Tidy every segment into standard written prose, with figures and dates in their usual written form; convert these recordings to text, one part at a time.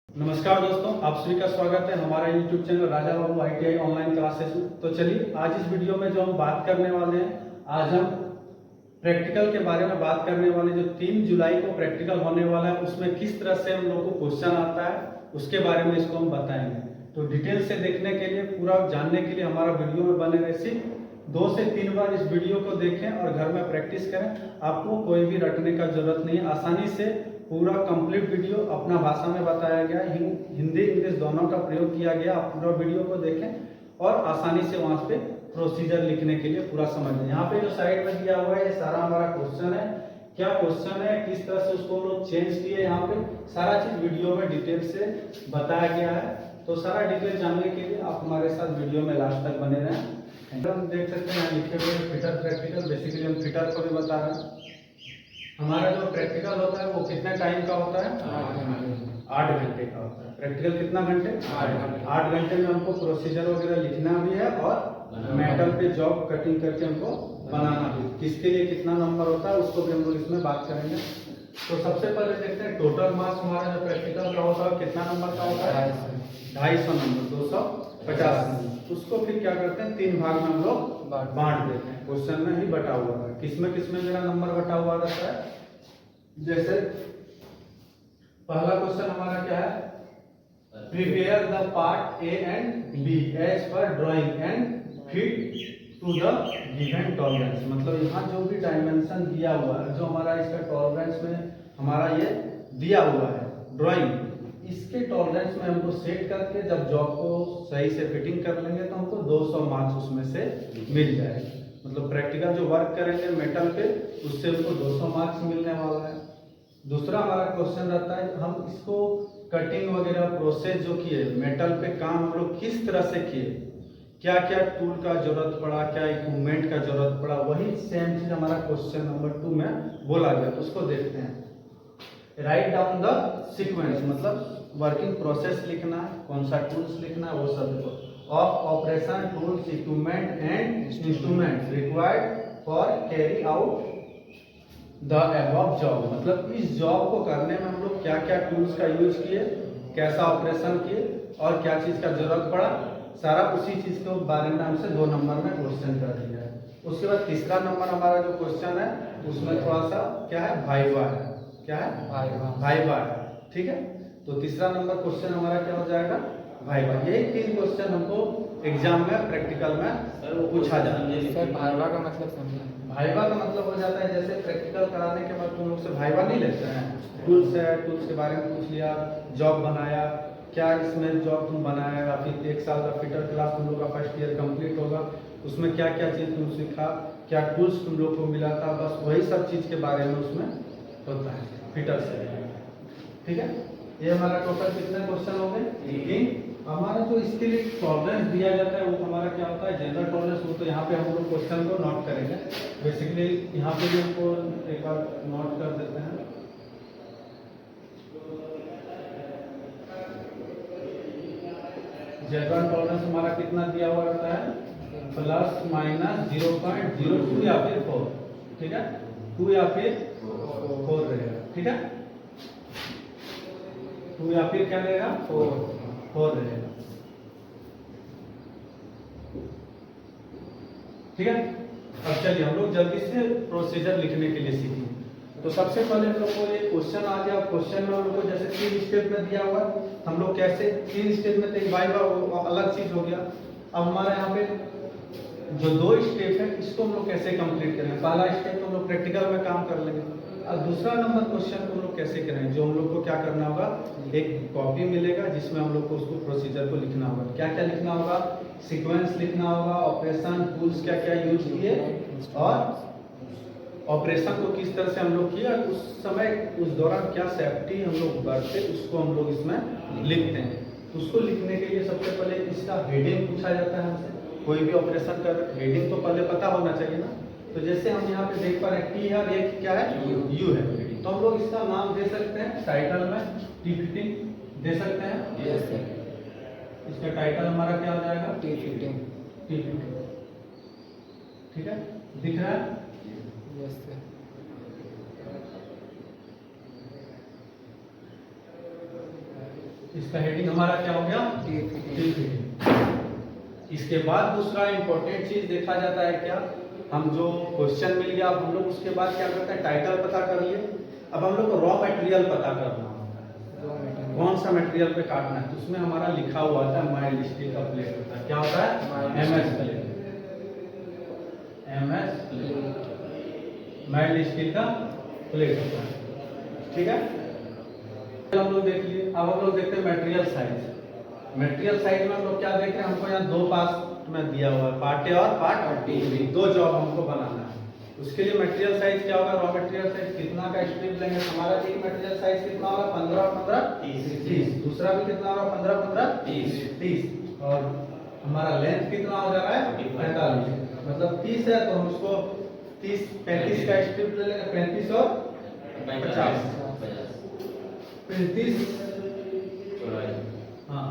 नमस्कार दोस्तों, आप सभी का स्वागत है हमारा YouTube channel Raja Babu ITI online classes में। तो चलिए आज इस वीडियो में जो हम बात करने वाले हैं, आज हम प्रैक्टिकल के बारे में बात करने वाले। जो 3 जुलाई को प्रैक्टिकल होने वाला है उसमें किस तरह से हम लोग को क्वेश्चन आता है उसके बारे में इसको हम बताएंगे। तो डिटेल से देखने के लिए, पूरा जानने के लिए हमारा वीडियो में बने रहे। सिर्फ 2 से 3 बार इस वीडियो को देखें और घर में प्रैक्टिस करें। आपको कोई भी रटने का जरूरत नहीं है, आसानी से पूरा कंप्लीट वीडियो अपना भाषा में बताया गया, हिंदी इंग्लिश दोनों का प्रयोग किया गया। आप पूरा वीडियो को देखें और आसानी से वहां पे प्रोसीजर लिखने के लिए पूरा समझ लें। यहाँ पे जो साइड में दिया हुआ है ये सारा हमारा क्वेश्चन है। क्या क्वेश्चन है, किस तरह से उसको हम लोग चेंज किए, यहाँ पे सारा चीज वीडियो में डिटेल से बताया गया है। तो सारा डिटेल जानने के लिए आप हमारे साथ वीडियो में लास्ट तक बने रहें। हम देख सकते हैं लिखे हुए फिटर प्रैक्टिकल, बेसिकली हम फिटर को भी बता रहे हैं। हमारा जो प्रैक्टिकल होता है वो कितने टाइम का होता है? 8 घंटे का होता है। प्रैक्टिकल कितना घंटे? 8 घंटे में हमको प्रोसीजर वगैरह लिखना भी है और मेटल पे जॉब कटिंग करके हमको बनाना भी। किसके लिए कितना नंबर होता है उसको भी हम लोग इसमें बात करेंगे। तो सबसे पहले देखते हैं टोटल मार्क्स हमारा जो प्रैक्टिकल का होता है कितना नंबर का होता है? 250 नंबर, 250 नंबर। उसको फिर क्या करते हैं, 3 भाग में हम लोग बांट देते हैं। क्वेश्चन में ही बटा हुआ है, किसमें किसमें मेरा नंबर बटा हुआ रहता है। जैसे पहला क्वेश्चन हमारा क्या है, prepare the part A and B as per drawing and fit to the given tolerance. मतलब यहाँ जो भी डायमेंशन दिया हुआ है, जो हमारा इसका टॉलरेंस में हमारा ये दिया हुआ है ड्राइंग, इसके टॉलरेंस में हमको सेट करके जब जॉब को सही से फिटिंग कर लेंगे तो हमको 200 मार्क्स उसमें से मिल जाएगा। मतलब प्रैक्टिकल जो वर्क करेंगे मेटल पे उससे हमको 200 मार्क्स मिलने वाला है। दूसरा हमारा क्वेश्चन रहता है, हम इसको कटिंग वगैरह प्रोसेस जो किए, मेटल पे काम हम लोग किस तरह से किए, क्या क्या टूल का जरूरत पड़ा, क्या इक्विपमेंट का जरूरत पड़ा, वही सेम चीज हमारा क्वेश्चन नंबर 2 में बोला गया। तो उसको देखते हैं। राइट डाउन द सीक्वेंस, मतलब वर्किंग प्रोसेस लिखना है, कौन सा टूल्स लिखना है वो सब देखो। Of operation tools equipment and instrument required for carry out the above job. मतलब इस जॉब को करने में हम लोग क्या क्या टूल्स का यूज किए, कैसा ऑपरेशन किए और क्या चीज का जरूरत पड़ा, सारा उसी चीज के बारे में हमसे 2 नंबर में क्वेश्चन कर दिया है। उसके बाद तीसरा नंबर हमारा जो क्वेश्चन है उसमें थोड़ा सा क्या है, वाइवा है। क्या है? वाइवा है। ठीक है, तो तीसरा नंबर क्वेश्चन हमारा क्या हो जाएगा, वाइवा। यही 3 क्वेश्चन हमको एग्जाम में प्रैक्टिकल में पूछा जाता है। सर वाइवा का मतलब समझिए। वाइवा का मतलब हो जाता है जैसे प्रैक्टिकल कराने के बाद तुम लोग से वाइवा नहीं लेते हैं, टूल्स है, टूल्स के बारे में पूछ लिया, जॉब बनाया, क्या इसमें जॉब तुम बनाया, या फिर 1 साल का फिटर क्लास तुम लोग का फर्स्ट ईयर कंप्लीट होगा, उसमें क्या क्या चीज तुम सीखा, क्या टूल्स तुम लोग को मिला था, बस वही सब चीज के बारे में उसमें होता है फिटर से। ठीक है, ये हमारा टोटल कितने क्वेश्चन हो गए? 3। हमारा जो इसके लिए टॉलरेंस दिया जाता है वो हमारा क्या होता है, जनरल टॉलरेंस। वो तो यहाँ पे हम लोग क्वेश्चन को नोट करेंगे। बेसिकली यहाँ पे भी हमको एक बार नोट कर देते हैं। जनरल टॉलरेंस हमारा कितना दिया हुआ रहता है, प्लस माइनस 0.02 या फिर 4। ठीक है, 2 या फिर 4 रहेगा। ठीक है, 2 या फिर क्या रहेगा, 4 रहेगा। ठीक है, अब चलिए हम लोग जल्दी से प्रोसीजर लिखने के लिए सीखेंगे। तो सबसे पहले हम लोग को ये क्वेश्चन आ गया। क्वेश्चन में हम लोग को जैसे 3 स्टेप में दिया हुआ है, हम लोग कैसे 3 स्टेप में, तो वाइवा अलग चीज हो गया। अब हमारे यहाँ पे जो 2 स्टेप है इसको हम लोग कैसे कंप्लीट करेंगे। पहला स्टेप तो हम लोग प्रैक्टिकल में काम कर लेंगे, और दूसरा नंबर क्वेश्चन को हम लोग कैसे करेंगे, जो हम लोग को क्या करना होगा, एक कॉपी मिलेगा जिसमें हम लोग को उसको प्रोसीजर को लिखना होगा। क्या क्या लिखना होगा, सीक्वेंस लिखना होगा, ऑपरेशन टूल्स क्या क्या यूज किए और ऑपरेशन को किस तरह से हम लोग किए, उस समय उस दौरान क्या सेफ्टी हम लोग बरते उसको हम लोग इसमें लिखते हैं। उसको लिखने के लिए सबसे पहले इसका हेडिंग पूछा जाता है हमसे। कोई भी ऑपरेशन का हेडिंग तो पहले पता होना चाहिए ना। तो जैसे हम यहाँ पे देख पा रहे हैं टी है और एक क्या है, यू है, तो हम लोग इसका नाम दे सकते हैं टाइटल में T15 दे सकते हैं। इसका टाइटल हमारा क्या हो जाएगा, T15। ठीक है, दिख रहा है। Yes sir. इसका हेडिंग हमारा क्या हो गया? T fitting. इसके बाद दूसरा इंपॉर्टेंट चीज देखा जाता है क्या, हम जो क्वेश्चन मिल गया, अब हम लोग उसके बाद क्या करते हैं, टाइटल पता कर लिए। अब हम लोग को रॉ मटेरियल पता करना होता है, कौन सा मटेरियल पे काटना है। तो उसमें हमारा लिखा हुआ था माइल्ड स्टील का प्लेट होता है, क्या होता है? MS plate. MS plate mild steel का प्लेट होता है, ठीक है। हम लोग देख लिए। अब हम लोग देखते हैं मटेरियल साइज। मटेरियल साइज में हम लोग क्या देख रहे हैं, हमको यहाँ दो पार्ट में दिया हुआ है, पार्ट ए और पार्ट बी, दो जॉब हमको बनाना है। उसके लिए मटेरियल साइज क्या होगा, रॉ मटेरियल साइज कितना का स्ट्रिप लेंगे, हमारा एक मटेरियल साइज कितना होगा, 15 और 15 30। दूसरा भी कितना होगा, 15 15 30। और हमारा लेंथ कितना हो जा रहा है, 45, मतलब 30 है, तो हम उसको 30 35 का स्ट्रिप ले लेंगे, 35 और 50 35 हाँ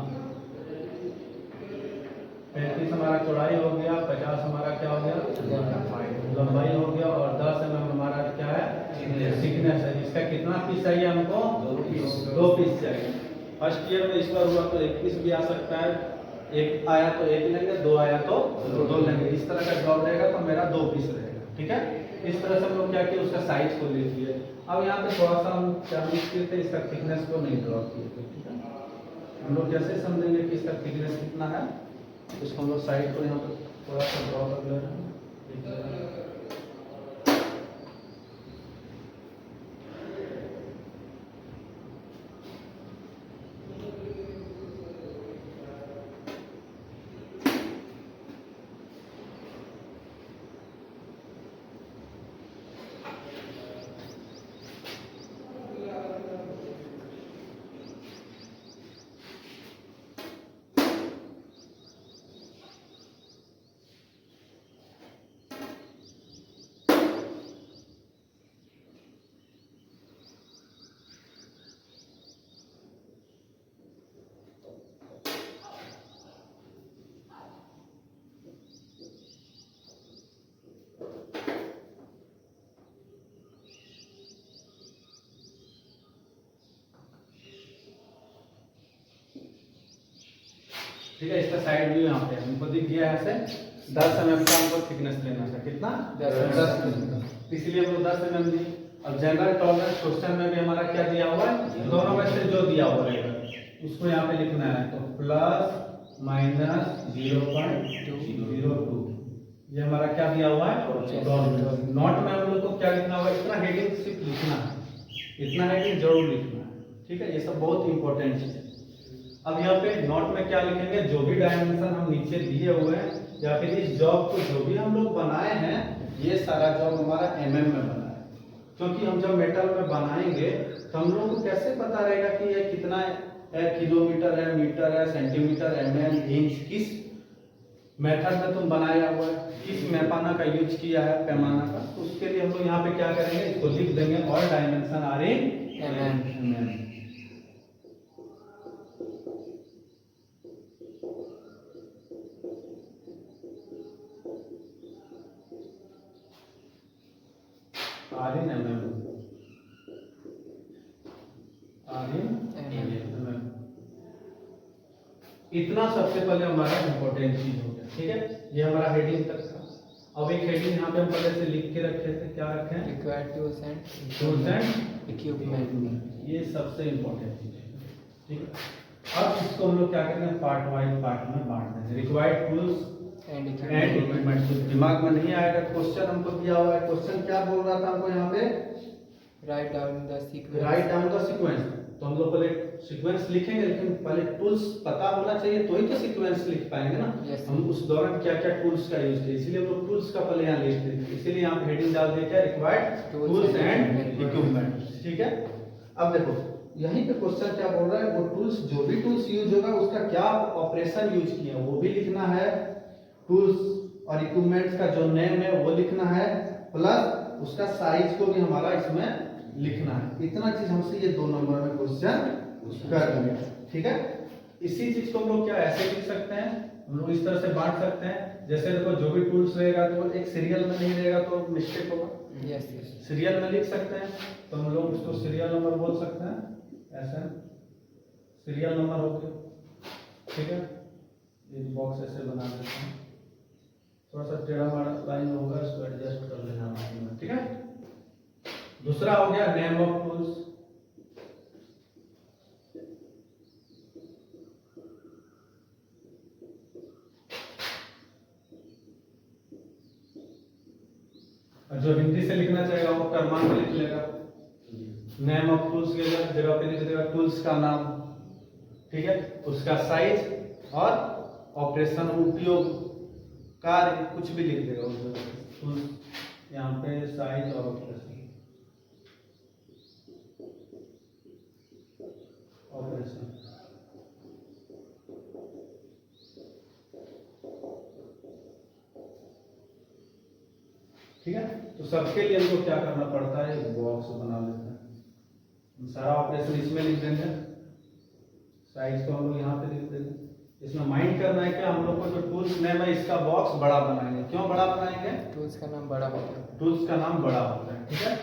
35 हमारा चौड़ाई हो गया, 50 हमारा क्या हो गया, लंबाई हो गया, और 10 mm हमारा क्या है, थिकनेस है। इसका कितना पीस चाहिए हमको, 2 पीस चाहिए। फर्स्ट ईयर में इस बार हुआ तो 1 पीस भी आ सकता है, एक आया तो 1 लेंगे, 2 आया तो 2 लेंगे। इस तरह का जॉब रहेगा तो मेरा 2 पीस रहेगा, ठीक है। इस तरह से हम लोग क्या किए, उसका साइज को लिख लिए। अब यहाँ पे थोड़ा सा हम क्या किए थे, इसका थिकनेस को नहीं ड्रॉ किए थे, ठीक है। हम लोग कैसे समझेंगे कि इसका थिकनेस कितना है, इसको हम लोग साइड को यहाँ पे थोड़ा सा ड्रॉ कर ले रहे हैं। ठीक है। इसका साइड व्यू यहाँ पे हमको दिख गया है, ऐसे 10 mm का हमको थिकनेस लेना है, कितना 10 इसलिए हम लोग 10 mm ली। अब जनरल टॉलरेंस क्वेश्चन में भी हमारा क्या दिया हुआ है, दोनों में से जो दिया हुआ रहेगा उसको यहाँ पे लिखना है, तो प्लस माइनस 0.02 ये हमारा क्या दिया हुआ है, टॉलरेंस। नोट में हम लोग को क्या लिखना होगा, इतना हेडिंग सिर्फ लिखना है, इतना हेडिंग जरूर लिखना है, ठीक है। ये सब बहुत इंपॉर्टेंट चीज है। अब यहाँ पे नोट में क्या लिखेंगे, जो भी डायमेंशन हम नीचे दिए हुए हैं या फिर इस जॉब को जो भी हम लोग बनाए हैं, ये सारा जॉब हमारा mm में बना है। क्योंकि हम जब मेटल में बनाएंगे तो हम लोग को कैसे पता रहेगा कि ये कितना है, किलोमीटर है, मीटर है, सेंटीमीटर, mm, इंच, किस मेथड में तुम बनाया हुआ है, किस पैमाना का यूज किया है, पैमाना का। तो उसके लिए हम लोग यहाँ पे क्या करेंगे, इसको लिख देंगे, all dimension are in mm। Are in mm, are in mm। इतना सबसे पहले हमारा इंपॉर्टेंट चीज हो गया, ठीक है। ये हमारा हेडिंग तक था। अब एक हेडिंग यहाँ पे हम पहले से लिख के रखे थे, क्या रखे हैं, required tools tools and equipment. ये सबसे इंपॉर्टेंट चीज है, ठीक है। अब इसको हम लोग क्या करेंगे, पार्ट वाइज पार्ट में बांट देंगे। Required tools and and equipment. दिमाग में नहीं आएगा, क्वेश्चन हमको दिया हुआ है, क्वेश्चन क्या बोल रहा था हमको यहाँ पे, write down the sequence. Write down the sequence. तो हम लोग पहले सीक्वेंस लिखेंगे, लेकिन पहले टूल्स पता होना चाहिए तो ही तो सीक्वेंस लिख पाएंगे ना। Yes. हम उस दौरान क्या क्या टूल्स का यूज किए, इसीलिए हम लोग टूल्स का पहले यहाँ लिख देते हैं। इसीलिए यहाँ हेडिंग डाल दिया क्या, रिक्वायर्ड टूल्स एंड इक्विपमेंट, ठीक है। अब देखो यहीं पे क्वेश्चन क्या बोल रहा है, वो टूल्स, जो भी टूल्स यूज होगा उसका क्या ऑपरेशन यूज किया वो भी लिखना है, टूल्स और इक्विपमेंट्स का जो नेम है वो लिखना है, प्लस उसका साइज को भी हमारा इसमें लिखना है। इतना चीज हमसे ये 2 नंबर में क्वेश्चन कर देंगे, ठीक है। इसी चीज को हम लोग क्या ऐसे लिख सकते हैं, हम लोग इस तरह से बांट सकते हैं। जैसे देखो जो भी टूल्स रहेगा तो एक सीरियल में नहीं रहेगा तो मिस्टेक होगा। यस सीरियल में लिख सकते हैं, तो हम लोग उसको सीरियल नंबर बोल सकते हैं, ऐसे सीरियल नंबर हो गया, ठीक है। एक बॉक्स ऐसे बना देते हैं, थोड़ा सा टेढ़ा मेढ़ा लाइन होगा, इसको एडजस्ट कर लेना बाकी में, ठीक है। दूसरा हो गया नेम ऑफ टूल्स। और जो हिंदी से लिखना चाहेगा वो क्रमांक लिख लेगा। नेम ऑफ टूल्स के जगह पे लिख देगा टूल्स का नाम, ठीक है, उसका साइज और ऑपरेशन उपयोग कार्य कुछ भी लिख देगा उस जगह पे। टूल्स यहाँ पे साइज और ऑपरेशन ठीक है। तो सबके लिए हमको क्या करना पड़ता है, एक बॉक्स बना लेते हैं, सारा ऑपरेशन इसमें लिख देंगे, साइज को हम लोग यहाँ पे लिख देंगे। इसमें माइंड करना है कि हम लोग को जो टूल्स नेम है इसका बॉक्स बड़ा बनाएंगे। क्यों बड़ा बनाएंगे? टूल्स का नाम बड़ा होता है। टूल्स का नाम बड़ा होता है, ठीक है।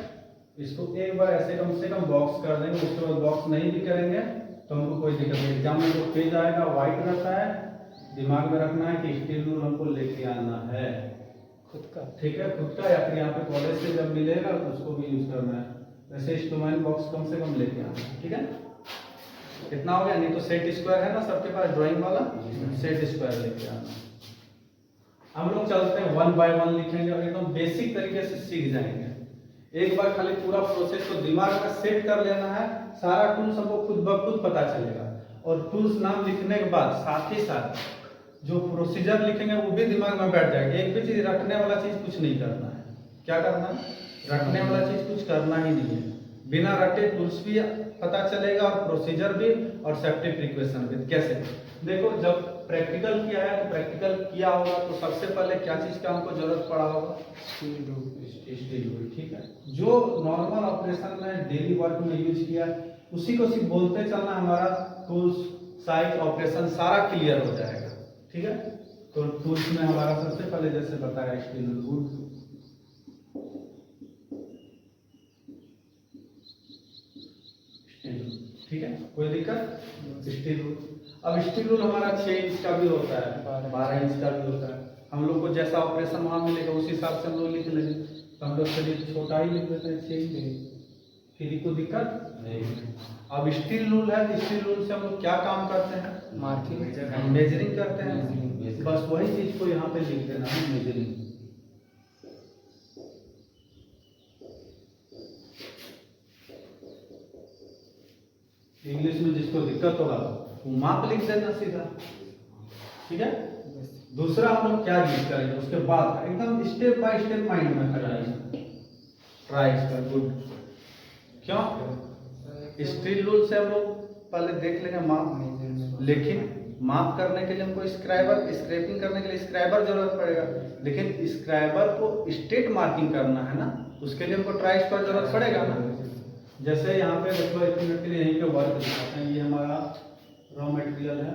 इसको एक बार ऐसे कम से कम बॉक्स कर देंगे, उसके बाद बॉक्स नहीं भी करेंगे तो हमको कोई दिक्कत नहीं। एग्जाम में जो पेज आएगा व्हाइट रहता है, दिमाग में रखना है कि स्टील रूल हमको लेके आना है खुद का, ठीक है, खुद का, या फिर यहाँ पे कॉलेज से जब मिलेगा तो उसको भी यूज करना है। वैसे स्टोमाइन बॉक्स कम से कम लेके आना है, ठीक है। कितना हो गया? नहीं तो सेट स्क्वायर है ना सबके पास ड्राइंग वाला, सेट स्क्वायर लेके आना। हम लोग चलते हैं 1 बाय 1 लिखेंगे और एकदम बेसिक तरीके से सीख जाएंगे। एक बार खाली पूरा प्रोसेस को दिमाग में सेट कर लेना है, सारा टूल्स हमको खुद ब खुद पता चलेगा। और टूल्स नाम लिखने के बाद साथ ही साथ जो प्रोसीजर लिखेंगे वो भी दिमाग में बैठ जाएगा। एक भी चीज रखने वाला चीज कुछ नहीं करना है। क्या करना है? रखने वाला चीज कुछ करना ही नहीं है। बिना रटे टूल्स भी पता चलेगा और प्रोसीजर भी और सेफ्टी प्रिकॉशन भी। कैसे? देखो, जब प्रैक्टिकल किया है तो प्रैक्टिकल किया होगा तो सबसे पहले क्या चीज का हमको जरूरत पड़ा होगा? स्टील रूल, ठीक है। जो नॉर्मल ऑपरेशन में डेली वर्क में यूज किया उसी को सिर्फ बोलते चलना, हमारा टूल्स साइज ऑपरेशन सारा क्लियर हो जाएगा, ठीक है। तो टूल्स में हमारा सबसे पहले जैसे बताया स्टील रूल, ठीक है, कोई दिक्कत? Steel rule. अब स्टील रूल हमारा 6 इंच का भी होता है, 12 इंच का भी होता है। हम लोग को जैसा ऑपरेशन वहां मिलेगा उस हिसाब से हम लोग लिख लेंगे। तो हम लोग चलिए छोटा ही लिख लेते हैं, 6 इंच, फिर कोई दिक्कत नहीं। अब स्टील रूल है, स्टील रूल से हम लोग क्या काम करते हैं? मार्किंग, मेजरिंग करते हैं। बस वही चीज को यहाँ पे लिख देना है, मेजरिंग। इंग्लिश में जिसको दिक्कत होगा वो माप लिख देना सीधा, ठीक है। दूसरा हम लोग क्या यूज करेंगे उसके बाद, एकदम स्टेप बाय स्टेप माइंड में कराएंगे। ट्राई कर गुड। क्यों? स्टील रूल से हम लोग पहले देख लेंगे माप, लेकिन माप करने के लिए हमको स्क्राइबर, स्क्रैपिंग करने के लिए स्क्राइबर जरूरत पड़ेगा। लेकिन स्क्राइबर को स्टेट मार्किंग करना है ना, उसके लिए हमको ट्राई स्क्वायर जरूरत पड़ेगा ना। जैसे यहाँ पे देखो, एक मिनट के लिए यहीं पे वर्क दिखाते हैं। ये हमारा रॉ मटेरियल है,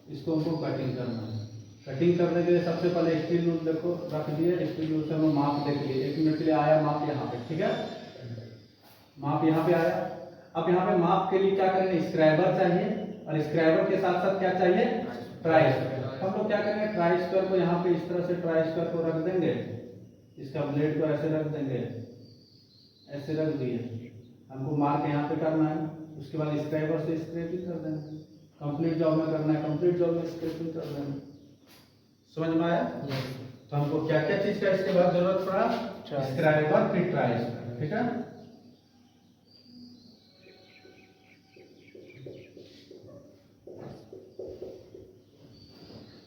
इसको हमको कटिंग करना है। कटिंग करने के लिए सबसे पहले स्टील रूल देखो रख दिए, स्टील रूल से हम माप देख लिए। 1 मिनट के लिए आया माप यहाँ पे, ठीक है, माप यहाँ पे आया। अब यहाँ पे माप के लिए क्या करेंगे? स्क्राइबर चाहिए और स्क्राइबर के साथ साथ क्या चाहिए? Try square. हम लोग क्या करेंगे? ट्राई स्क्वायर को यहाँ पे इस तरह से ट्राई स्क्वायर को रख देंगे, इसका ब्लेड को ऐसे रख देंगे, ऐसे रख दिए। हमको मार्क यहाँ पे करना है, उसके बाद स्क्राइबर से स्क्रैपिंग कर देंगे। कंप्लीट जॉब में करना है, कंप्लीट जॉब में स्क्रैपिंग कर देंगे। समझ में आया? तो हमको क्या क्या चीज का इसके बाद जरूरत पड़ा? स्क्राइबर फिर ट्राई स्क्वायर, ठीक है।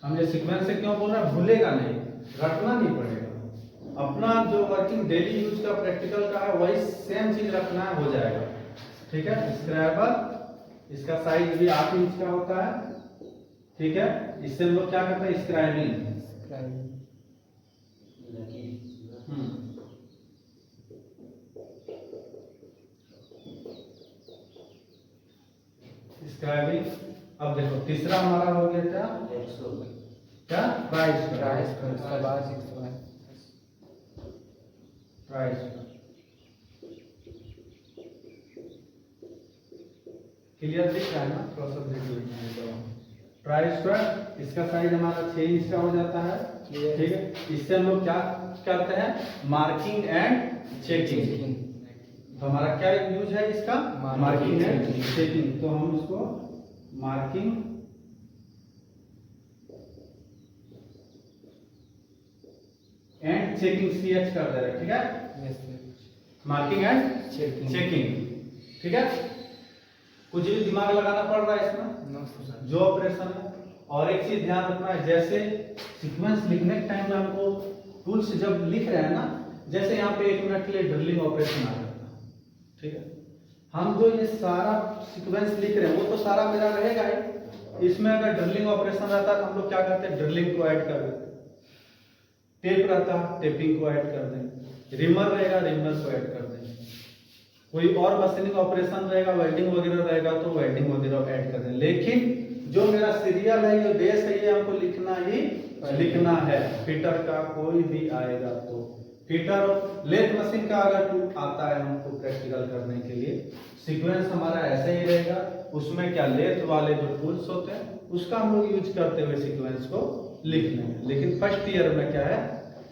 हम ये सीक्वेंस से क्यों बोल रहे हैं? भूलेगा नहीं, रखना नहीं पड़ेगा। अपना जो वर्किंग डेली यूज का प्रैक्टिकल का है वही सेम चीज रखना है, हो जाएगा, ठीक है। स्क्राइबर, इसका साइज भी 8 इंच का होता है, ठीक है। इससे हम लोग क्या करते हैं? स्क्राइबिंग। स्क्राइबिंग। अब देखो तीसरा हमारा हो गया क्या? क्या? प्राइस। क्लियर दिख रहा है ना, थोड़ा सा देख लीजिए। ट्राई स्क्वायर इसका साइज हमारा 6 इंच का हो जाता है, ठीक है। इससे हम लोग क्या करते हैं, मार्किंग एंड चेकिंग। तो हमारा क्या यूज है इसका, मार्किंग एंड चेकिंग। तो हम इसको मार्किंग एंड चेकिंग CH कर दे रहे हैं, ठीक है। मार्किंग एंड चेकिंग, ठीक है। कुछ भी दिमाग लगाना पड़ रहा है इसमें, जो ऑपरेशन है। और एक चीज ध्यान रखना है, जैसे सीक्वेंस लिखने के टाइम में हमको टूल से जब लिख रहे हैं ना, जैसे यहाँ पे 1 मिनट के लिए ड्रिलिंग ऑपरेशन आ जाता है, ठीक है। हम जो ये सारा सीक्वेंस लिख रहे हैं वो तो सारा मेरा रहेगा ही। इसमें अगर ड्रिलिंग ऑपरेशन रहता है तो हम लोग क्या करते हैं, ड्रिलिंग को ऐड कर देते। टेप रहता है, टेपिंग को ऐड कर दें। रिमर रहेगा, रिमर को ऐड कर दें। कोई और मशीनिंग ऑपरेशन रहेगा, वेल्डिंग वगैरह रहेगा तो वेल्डिंग वगैरह ऐड कर दें। लेकिन जो मेरा सीरियल है, ये बेस है, ये हमको लिखना ही लिखना है। फिटर का कोई भी आएगा तो फिटर लेथ मशीन का अगर टूल आता है हमको प्रैक्टिकल करने के लिए, सीक्वेंस हमारा ऐसे ही रहेगा। उसमें क्या लेथ वाले जो टूल्स होते हैं उसका हम लोग यूज करते हुए सीक्वेंस को लिख लेंगे। लेकिन फर्स्ट ईयर में क्या है,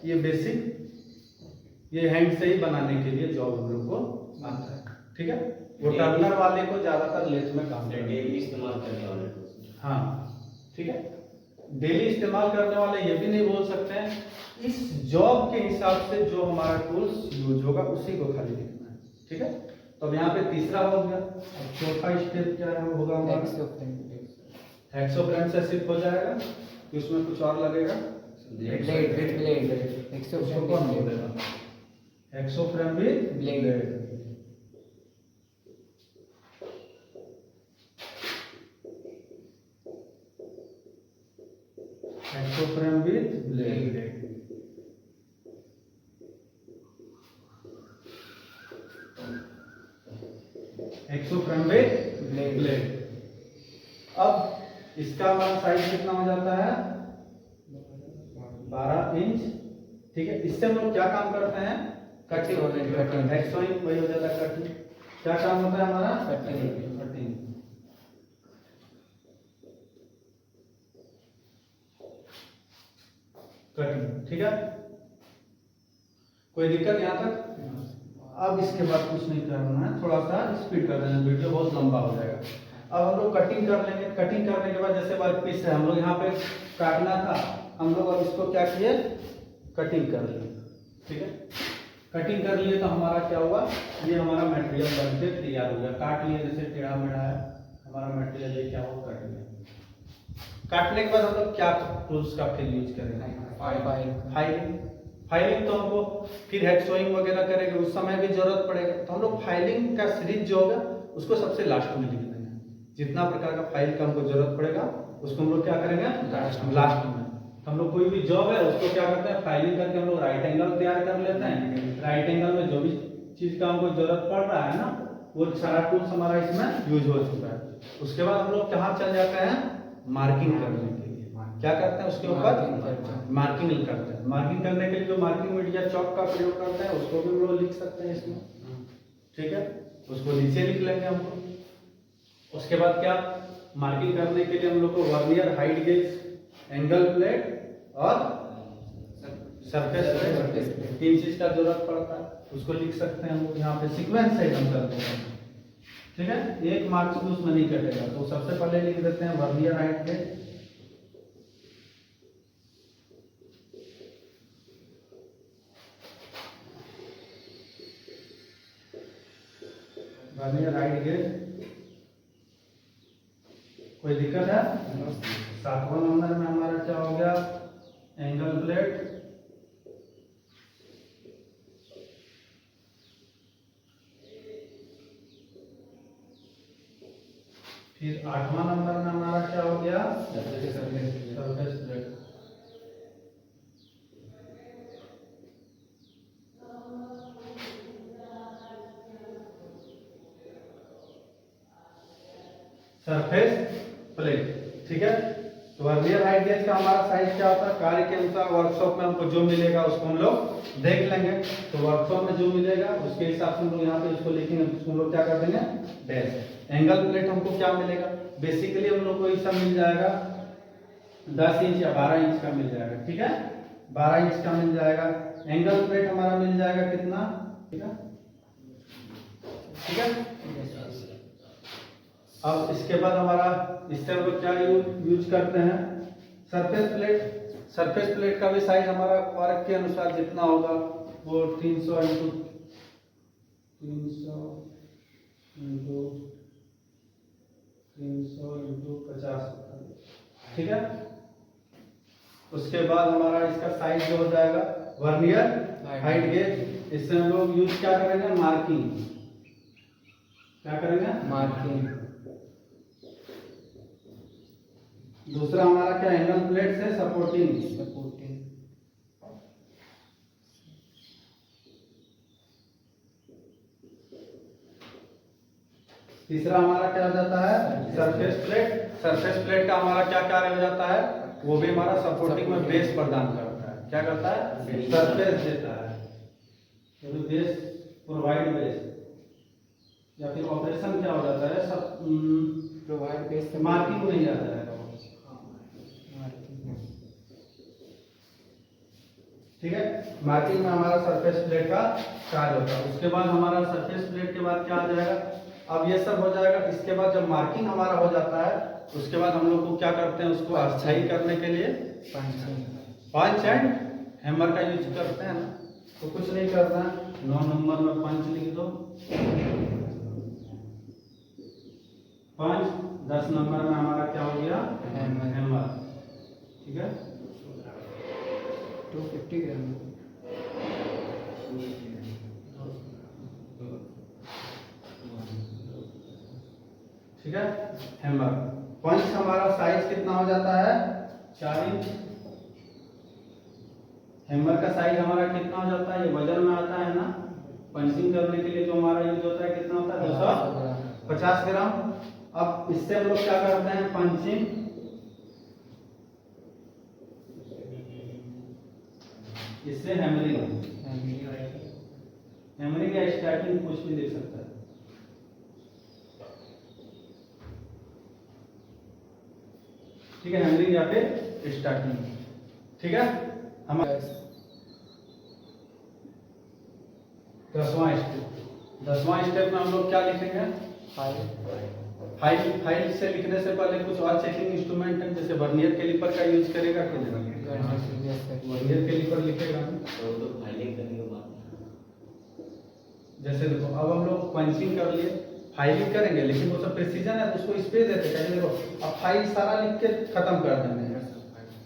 ये बेसिक ये हैंड से ही बनाने के लिए जॉब हम लोग को आता है, ठीक है। वो टर्नर वाले को ज्यादातर लेथ में काम करते हैं, डेली इस्तेमाल करने वाले। हाँ, ठीक है। डेली इस्तेमाल करने वाले ये भी नहीं बोल सकते हैं, इस जॉब के हिसाब से जो हमारा टूल्स यूज होगा उसी को खाली लिखना है, ठीक है। तो अब यहाँ पे तीसरा हो गया। अब चौथा स्टेप क्या है, होगा हेक्सोफ्रेम से शिफ्ट हो जाएगा कि उसमें कुछ और लगेगा, उसको कौन बोलेगा, hacksaw frame with blade. Hacksaw frame with blade, hacksaw frame with blade. अब इसका हमारा साइज कितना हो जाता है, 12 इंच, ठीक है। इससे हम लोग क्या काम करते हैं, कटिंग। हेक्सोइंग वही हो जाता है कटिंग। क्या काम होता है हमारा, कटिंग। कटिंग, ठीक है। कोई दिक्कत यहाँ तक। अब इसके बाद कुछ नहीं करना है, थोड़ा सा स्पीड कर देना, वीडियो बहुत लंबा हो जाएगा। अब हम लोग कटिंग कर लेंगे। कटिंग करने के बाद जैसे वर्क पीस है, हम लोग यहाँ पे काटना था, हम लोग अब इसको क्या किए, कटिंग कर लिए, ठीक है। कटिंग कर लिए तो हमारा क्या हुआ, ये हमारा मटेरियल बनके तैयार हो गया। काट लिए, जैसे टेढ़ा मेढ़ा है हमारा मटेरियल, ये क्या हो, कट गया। काटने के बाद हम लोग क्या टूल्स का फिर यूज करेंगे, फाइलिंग। फाइलिंग तो हमको फिर हेक्सोइंग वगैरह करेंगे, उस समय भी जरूरत पड़ेगा। तो हम लोग फाइलिंग का सीरीज जो होगा उसको सबसे लास्ट में लिख देंगे। जितना प्रकार का फाइल का हमको जरूरत पड़ेगा उसको हम लोग क्या करेंगे, लास्ट में। हम लोग कोई भी जॉब है उसको क्या करते हैं, फाइलिंग करके हम लोग राइट एंगल तैयार कर लेते हैं। राइट एंगल में जो भी चीज का हमको जरूरत पड़ रहा है ना, वो सारा टूल्स हमारा इसमें यूज हो चुका है। उसके बाद हम लोग कहाँ चल जाते हैं, मार्किंग करने के लिए। क्या करते हैं, उसके ऊपर मार्किंग करते हैं। मार्किंग करने के लिए जो मार्किंग मीडिया चौक का प्रयोग करते हैं उसको भी हम लोग लिख सकते हैं इसमें, ठीक है। उसको नीचे लिख लेंगे हम लोग। उसके बाद क्या, मार्किंग करने के लिए हम लोग को vernier, height gauge, angle plate और सरफेस प्लेट, 3 चीज का जरूरत पड़ता है। उसको लिख सकते हैं हम लोग यहाँ पे सीक्वेंस से हम करते हैं, ठीक है। एक मार्क्स भी उसमें नहीं कटेगा। तो सबसे पहले लिख देते हैं vernier height gauge, vernier height gauge. कोई दिक्कत है, 7वां नंबर में हमारा क्या हो गया, एंगल प्लेट। फिर 8वां नंबर में हमारा क्या हो गया, सरफेस प्लेट। सरफेस प्लेट, ठीक है। तो वर्नियर हाइट गेज का हमारा साइज क्या होता है, कार्य के अनुसार वर्कशॉप में हमको जो मिलेगा उसको हम लोग देख लेंगे। तो वर्कशॉप में जो मिलेगा उसके हिसाब से हम लोग यहाँ पे उसको लिखेंगे, उसको हम लोग क्या कर देंगे डैश। एंगल प्लेट हमको क्या मिलेगा, बेसिकली हम लोग को ये सब मिल जाएगा 10 इंच या 12 इंच का मिल जाएगा, ठीक है 12 इंच का मिल जाएगा। एंगल प्लेट हमारा मिल जाएगा कितना, ठीक है ठीक है। अब इसके बाद हमारा इससे हम लोग क्या यूज करते हैं, सरफेस प्लेट। सरफेस प्लेट का भी साइज हमारा वर्क के अनुसार जितना होगा वो 300 इंटू 50, ठीक है। उसके बाद हमारा इसका साइज जो हो जाएगा वर्नियर हाइट गेज। इससे हम लोग यूज क्या करेंगे, मार्किंग। क्या करेंगे, मार्किंग। दूसरा हमारा क्या, एंगल प्लेट से सपोर्टिंग। तीसरा हमारा क्या हो जाता है, सरफेस प्लेट। सरफेस प्लेट का हमारा क्या कार्य हो जाता है, वो भी हमारा सपोर्टिंग में बेस प्रदान करता है। क्या करता है, सरफेस देता है, तो बेस प्रोवाइड बेस, या फिर ऑपरेशन क्या हो जाता है, सब प्रोवाइड बेस मार्किंग नहीं आता है, ठीक है। मार्किंग में हमारा सरफेस प्लेट का कार्य होता है। उसके बाद हमारा सरफेस प्लेट के बाद क्या आ जाएगा, अब ये सब हो जाएगा। इसके बाद जब मार्किंग हमारा हो जाता है उसके बाद हम लोग को क्या करते हैं, उसको अस्थायी करने के लिए पंच एंड हैमर का यूज करते हैं ना। तो कुछ नहीं करना है, 9 नंबर में पंच लिख दो, पंच, 10 नंबर में हमारा क्या हो गया, हैमर, ठीक है। 250 ग्राम। ठीक है, हैमर। पंच हमारा साइज कितना हो जाता है, 4 इंच। हैमर का साइज हमारा कितना हो जाता है, ये वजन में आता है ना। पंचिंग करने के लिए जो हमारा यूज होता है कितना होता है, 250 ग्राम। अब इससे हम लोग क्या करते हैं, पंचिंग, इससे हैमरिंग। हैमरिंग या स्टैकिंग कुछ भी दे सकता है, ठीक है, हैमरिंग या फिर स्टैकिंग, ठीक है। हमारा 10वां स्टेप में हम लोग क्या लिखेंगे, फाइल से लिखने से पहले कुछ और चेकिंग इंस्ट्रूमेंट है, जैसे वर्नियर कैलिपर का यूज करेगा कि नहीं, वर्नियर कैलिपर लिखेगा। तो फाइलिंग करने के बाद जैसे देखो अब हम लोग पंचिंग कर लिए, फाइलिंग करेंगे, लेकिन वो सब प्रिसीजन है तो उसको स्पेस देते हैं। देखो अब फाइल सारा लिख के खत्म कर देंगे।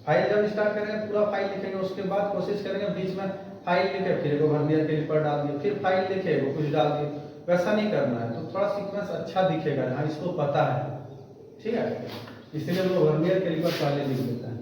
फाइल जब स्टार्ट करेंगे पूरा फाइल लिखेंगे, उसके बाद कोशिश करेंगे बीच में फाइल लिखे फिर एगो वर्नियर कैलिपर डाल दिए, फिर फाइल लिखे एगो कुछ डाल दिए, वैसा नहीं करना है। तो थोड़ा सीक्वेंस अच्छा दिखेगा, हाँ इसको पता है, ठीक है। इसीलिए हम लोग वर्नियर कैलिपर पहले लिख देते हैं।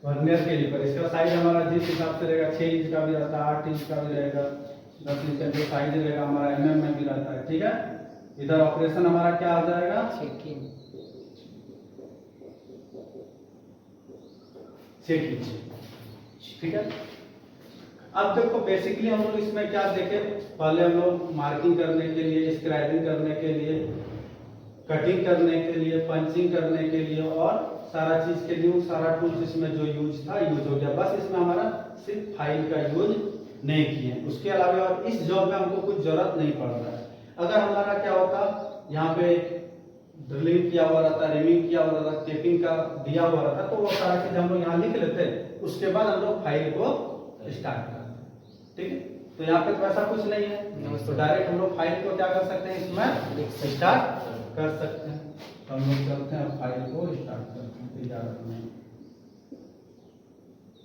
वर्नियर कैलिपर, इसका साइज हमारा जिस हिसाब से रहेगा, 6 इंच का भी रहता है, 8 इंच का भी रहेगा, 10 इंच का जो साइज रहेगा हमारा mm में भी रहता है, ठीक है। इधर ऑपरेशन हमारा क्या आ जाएगा, चेकिंग, ठीक है। अब देखो बेसिकली हम लोग इसमें क्या देखे, पहले हम लोग मार्किंग करने के लिए, स्क्राइबिंग करने के लिए, कटिंग करने के लिए, पंचिंग करने के लिए और सारा चीज के लिए सारा टूल्स इसमें जो यूज था यूज हो गया। बस इसमें हमारा सिर्फ फाइल का यूज नहीं किए, उसके अलावा और इस जॉब में हमको कुछ जरूरत नहीं पड़ रहा है। अगर हमारा क्या होता, यहाँ पे ड्रिलिंग किया हुआ रहता, रिमिंग किया हुआ रहता, टेपिंग का दिया हुआ रहता, तो वो सारा चीज हम लोग यहाँ लिख लेते, उसके बाद हम लोग फाइल को स्टार्ट करते, ठीक है। तो यहाँ पे तो ऐसा कुछ नहीं है, तो डायरेक्ट हम लोग फाइल को क्या कर सकते हैं, इसमें स्टार्ट कर सकते हैं। तो हम लोग चलते हैं फाइल को स्टार्ट करते हैं।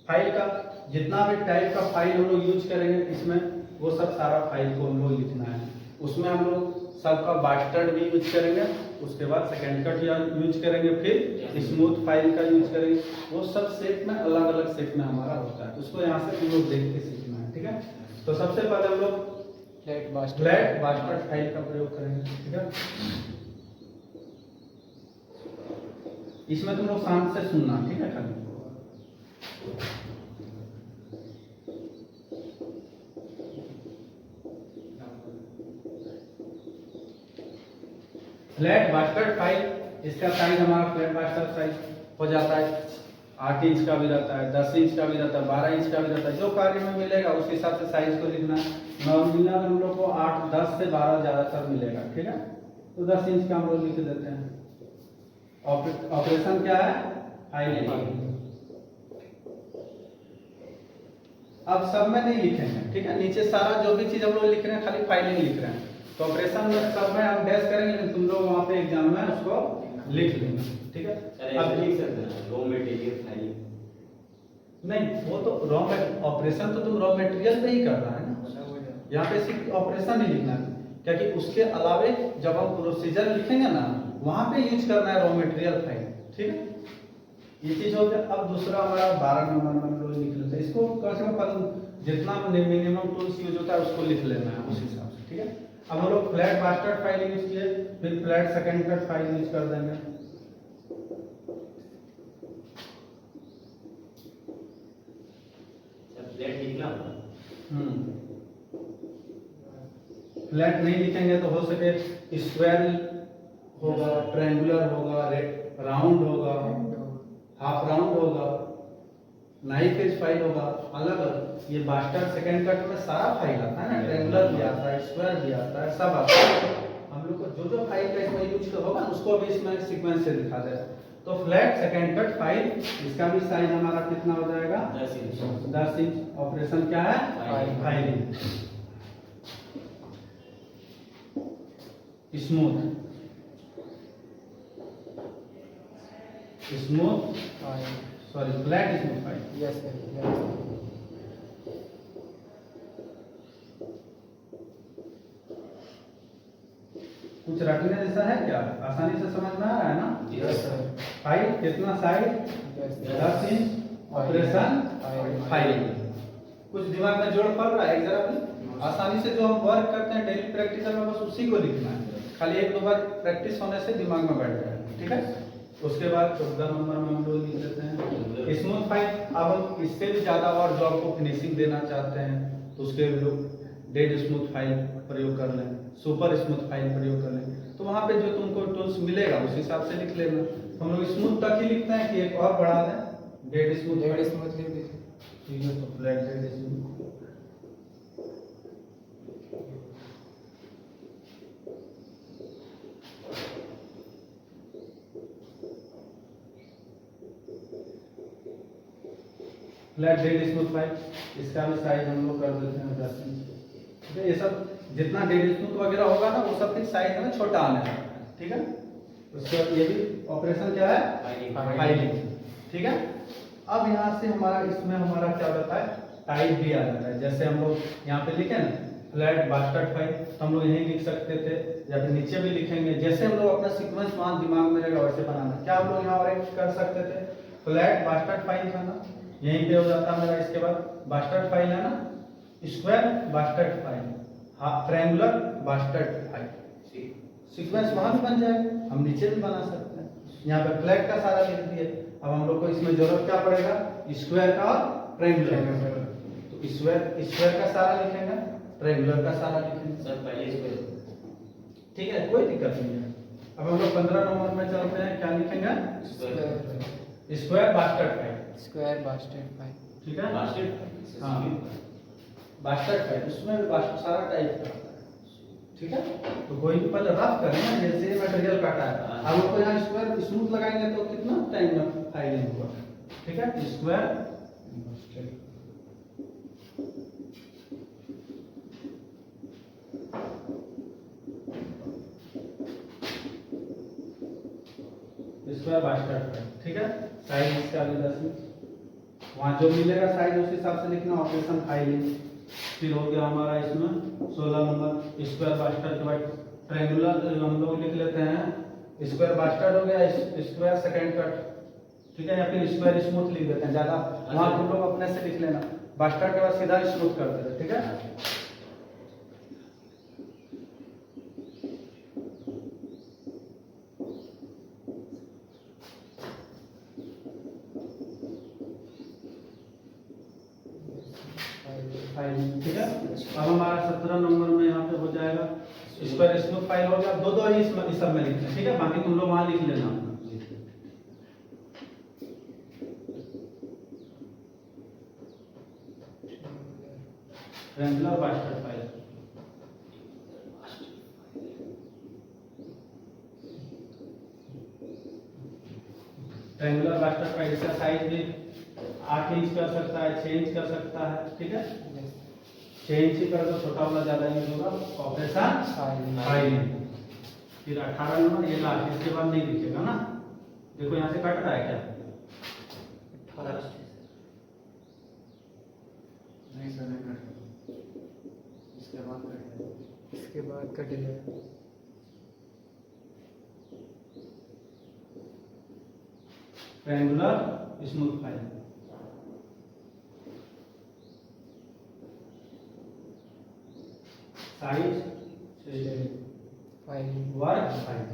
फाइल का जितना भी टाइप का फाइल हम लोग यूज करेंगे इसमें, वो सब सारा फाइल को हम लोग लिखना है। उसमें हम लोग सबका बास्टर्ड भी यूज करेंगे उसके बाद सेकंड कट यूज करेंगे, फिर स्मूथ फाइल का यूज करेंगे। वो सब शेप में अलग अलग शेप में हमारा होता है, उसको यहाँ से हम लोग देख के सीखना है। ठीक है, तो सबसे पहले हम लोग फ्लैट बास्टर्ड फाइल का प्रयोग करेंगे। ठीक है, इसमें तुम लोग शांत से सुनना। ठीक है, खाली फ्लैट बास्टर्ड फाइल, इसका साइज हमारा फ्लैट बास्टर्ड साइज हो जाता है 8 इंच का भी रहता है, 10 इंच का भी रहता है, 12 इंच का भी रहता है। जो कार्य में मिलेगा उस हिसाब से साइज को लिखना है। नॉर्मली हम लोग को 8, 10 से 12 ज्यादातर मिलेगा। ठीक है, तो 10 इंच का हम लोग लिख देते हैं। ऑपरेशन क्या है? फाइलिंग। अब सब में नहीं लिखेंगे। ठीक है, नीचे सारा जो भी चीज हम लोग लिख रहे हैं खाली फाइलिंग लिख रहे हैं। तो ऑपरेशन में सब में हम डैश करेंगे, लेकिन तुम लोग वहां पे एग्जाम में उसको लिख लेंगे। ठीक है, अब लिख सकते हैं रॉ मटेरियल फाइल। नहीं, वो तो रॉ ऑपरेशन तो तुम रॉ मटेरियल पे ही कर रहा है ना, यहाँ पे सिर्फ ऑपरेशन ही लिखना है। क्या कि उसके अलावे जब हम प्रोसीजर लिखेंगे ना, वहां पे यूज करना है रॉ मटेरियल फाइल। ठीक है, ये चीज हो गया। अब दूसरा हमारा 12 नंबर में हम लोग लिख लेते हैं। इसको कम से कम जितना मिनिमम टूल्स यूज होता है उसको लिख लेना है उस हिसाब से। ठीक है, अब हम लोग फ्लैट बास्टर्ड फाइल यूज किए, फिर flat second cut file use कर देंगे। फ्लैट लिखना फ्लैट नहीं लिखेंगे तो हो सके स्क्वायर होगा, ट्रायंगुलर होगा, राउंड होगा, हाफ राउंड होगा, नाइफ एज फाइल होगा, अलग अलग। ये बास्टर्ड सेकंड कट में सारा फाइल आता है ना, ट्रायंगुलर भी आता है, स्क्वायर भी आता है, सब आता है। हम लोग को जो जो फाइल का इसमें यूज होगा उसको भी इसमें सीक्वेंस से दिखा दे। तो फ्लैट सेकंड कट फाइल, इसका भी साइज हमारा कितना हो जाएगा? 10 इंच। 10 इंच। ऑपरेशन क्या है? Filing. Smooth sorry flat smooth file. Yes sir. कुछ रखने जैसा है क्या? आसानी से समझ में आ रहा है ना? Yes sir. फाइल कितना साइज? 10 इंच। Operation filing. कुछ दिमाग में जोड़ पड़ रहा है? जरा भी आसानी से जो हम वर्क करते हैं डेली प्रैक्टिकल में, बस उसी को लिखना है। खाली 1-2 बार प्रैक्टिस होने से दिमाग में बैठ जाएगा। ठीक है, उसके बाद 14 नंबर में हम लोग लिख देते हैं स्मूथ फाइल। अब हम इससे भी ज्यादा और जो आपको फिनिशिंग देना चाहते हैं तो उसके लोग डेड स्मूथ फाइल प्रयोग कर लें, सुपर स्मूथ फाइल प्रयोग कर लें। तो वहां पे जो तुमको टूल्स मिलेगा उस हिसाब से लिख लेना। तो हम लोग स्मूथ तक ही लिखते हैं कि एक और बढ़ा दें, dead smooth dead file. Smooth लिख दीजिए। ठीक है, तो flat dead smooth. Flat dead smooth file, इसका भी साइज हम लोग कर देते हैं 10 इंच। ठीक है, ये सब जितना डेड स्मूथ वगैरह होगा ना वो सब फिर साइज में छोटा आने लगता है। ठीक है, उसके बाद ये भी ऑपरेशन क्या है? फाइलिंग। ठीक है, अब यहाँ से हमारा इसमें हमारा क्या होता है? टाइप भी आ जाता है। जैसे हम लोग यहाँ पे लिखे ना फ्लैट बास्टर्ड फाइल, तो हम लोग यहीं लिख सकते थे या फिर नीचे भी लिखेंगे। जैसे हम लोग अपना सीक्वेंस वहां दिमाग में रहेगा वैसे बनाना। क्या हम लोग यहाँ और एक कर सकते थे? फ्लैट बास्टर्ड फाइल था ना, यहीं पे हो जाता मेरा। इसके बाद बास्टर्ड फाइल है ना, square bastard file, half triangular bastard file, sequence वहां भी बन जाएगा। हम नीचे भी बना सकते हैं। यहाँ पे फ्लैट का सारा लिख दिए। अब हम लोग को इसमें जरूरत क्या पड़ेगा? स्क्वायर का और ट्रायंगुलर। तो स्क्वायर का सारा लिखेंगे, ट्रायंगुलर का सारा लिखेंगे। सर पहले इसको ठीक है, कोई दिक्कत नहीं है। अब हम लोग 15 नंबर में चलते हैं। क्या लिखेंगे? Square bastard file. Square bastard file. ठीक है, बास्टर्ड। हाँ बास्टर्ड फाइल, उसमें भी सारा टाइप का। ठीक है, तो कोई भी पहले रफ करें ना, जैसे मटेरियल काटा है। हम लोग को यहाँ स्क्वायर स्मूथ लगाएंगे तो कितना टाइम में फाइलिंग होगा? ठीक है, स्क्वायर स्क्वायर बास्टर्ड फाइल। ठीक है, साइज इसका भी 10 इंच। वहाँ जो मिलेगा साइज उस हिसाब से लिखना। Operation filing. फिर हो गया हमारा इसमें 16 नंबर स्क्वायर बास्टर्ड के बाद ट्रायंगुलर हम लोग लिख लेते हैं स्क्वायर बास्टर्ड हो गया, स्क्वायर सेकंड कट, ठीक है, या फिर स्क्वायर स्मूथ लिख देते हैं, ज्यादा वहां तुम लोग अपने से लिख लेना, बास्टर्ड के बाद सीधा स्मूथ कर देते, ठीक है। फाइल, ठीक है। अब हमारा 17 नंबर में यहाँ पे हो जाएगा स्क्वायर स्मूथ फाइल हो गया। दो दो ही इस सब में लिखते हैं, ठीक है, बाकी तुम लोग वहां लिख लेना। Triangular bastard file, triangular bastard file, इसका साइज भी 8 इंच कर सकता है, 6 इंच कर सकता है, ठीक है। 6 इंच ही कर दो, छोटा वाला ज्यादा यूज होगा, ऑपरेशन फाइलिंग। फिर 18 नंबर ये लास्ट, इसके बाद नहीं दिखेगा ना, देखो यहाँ से कट रहा है क्या? नहीं सर, नहीं कट, इसके बाद कट जाएगा। Triangular smooth file, size file work file,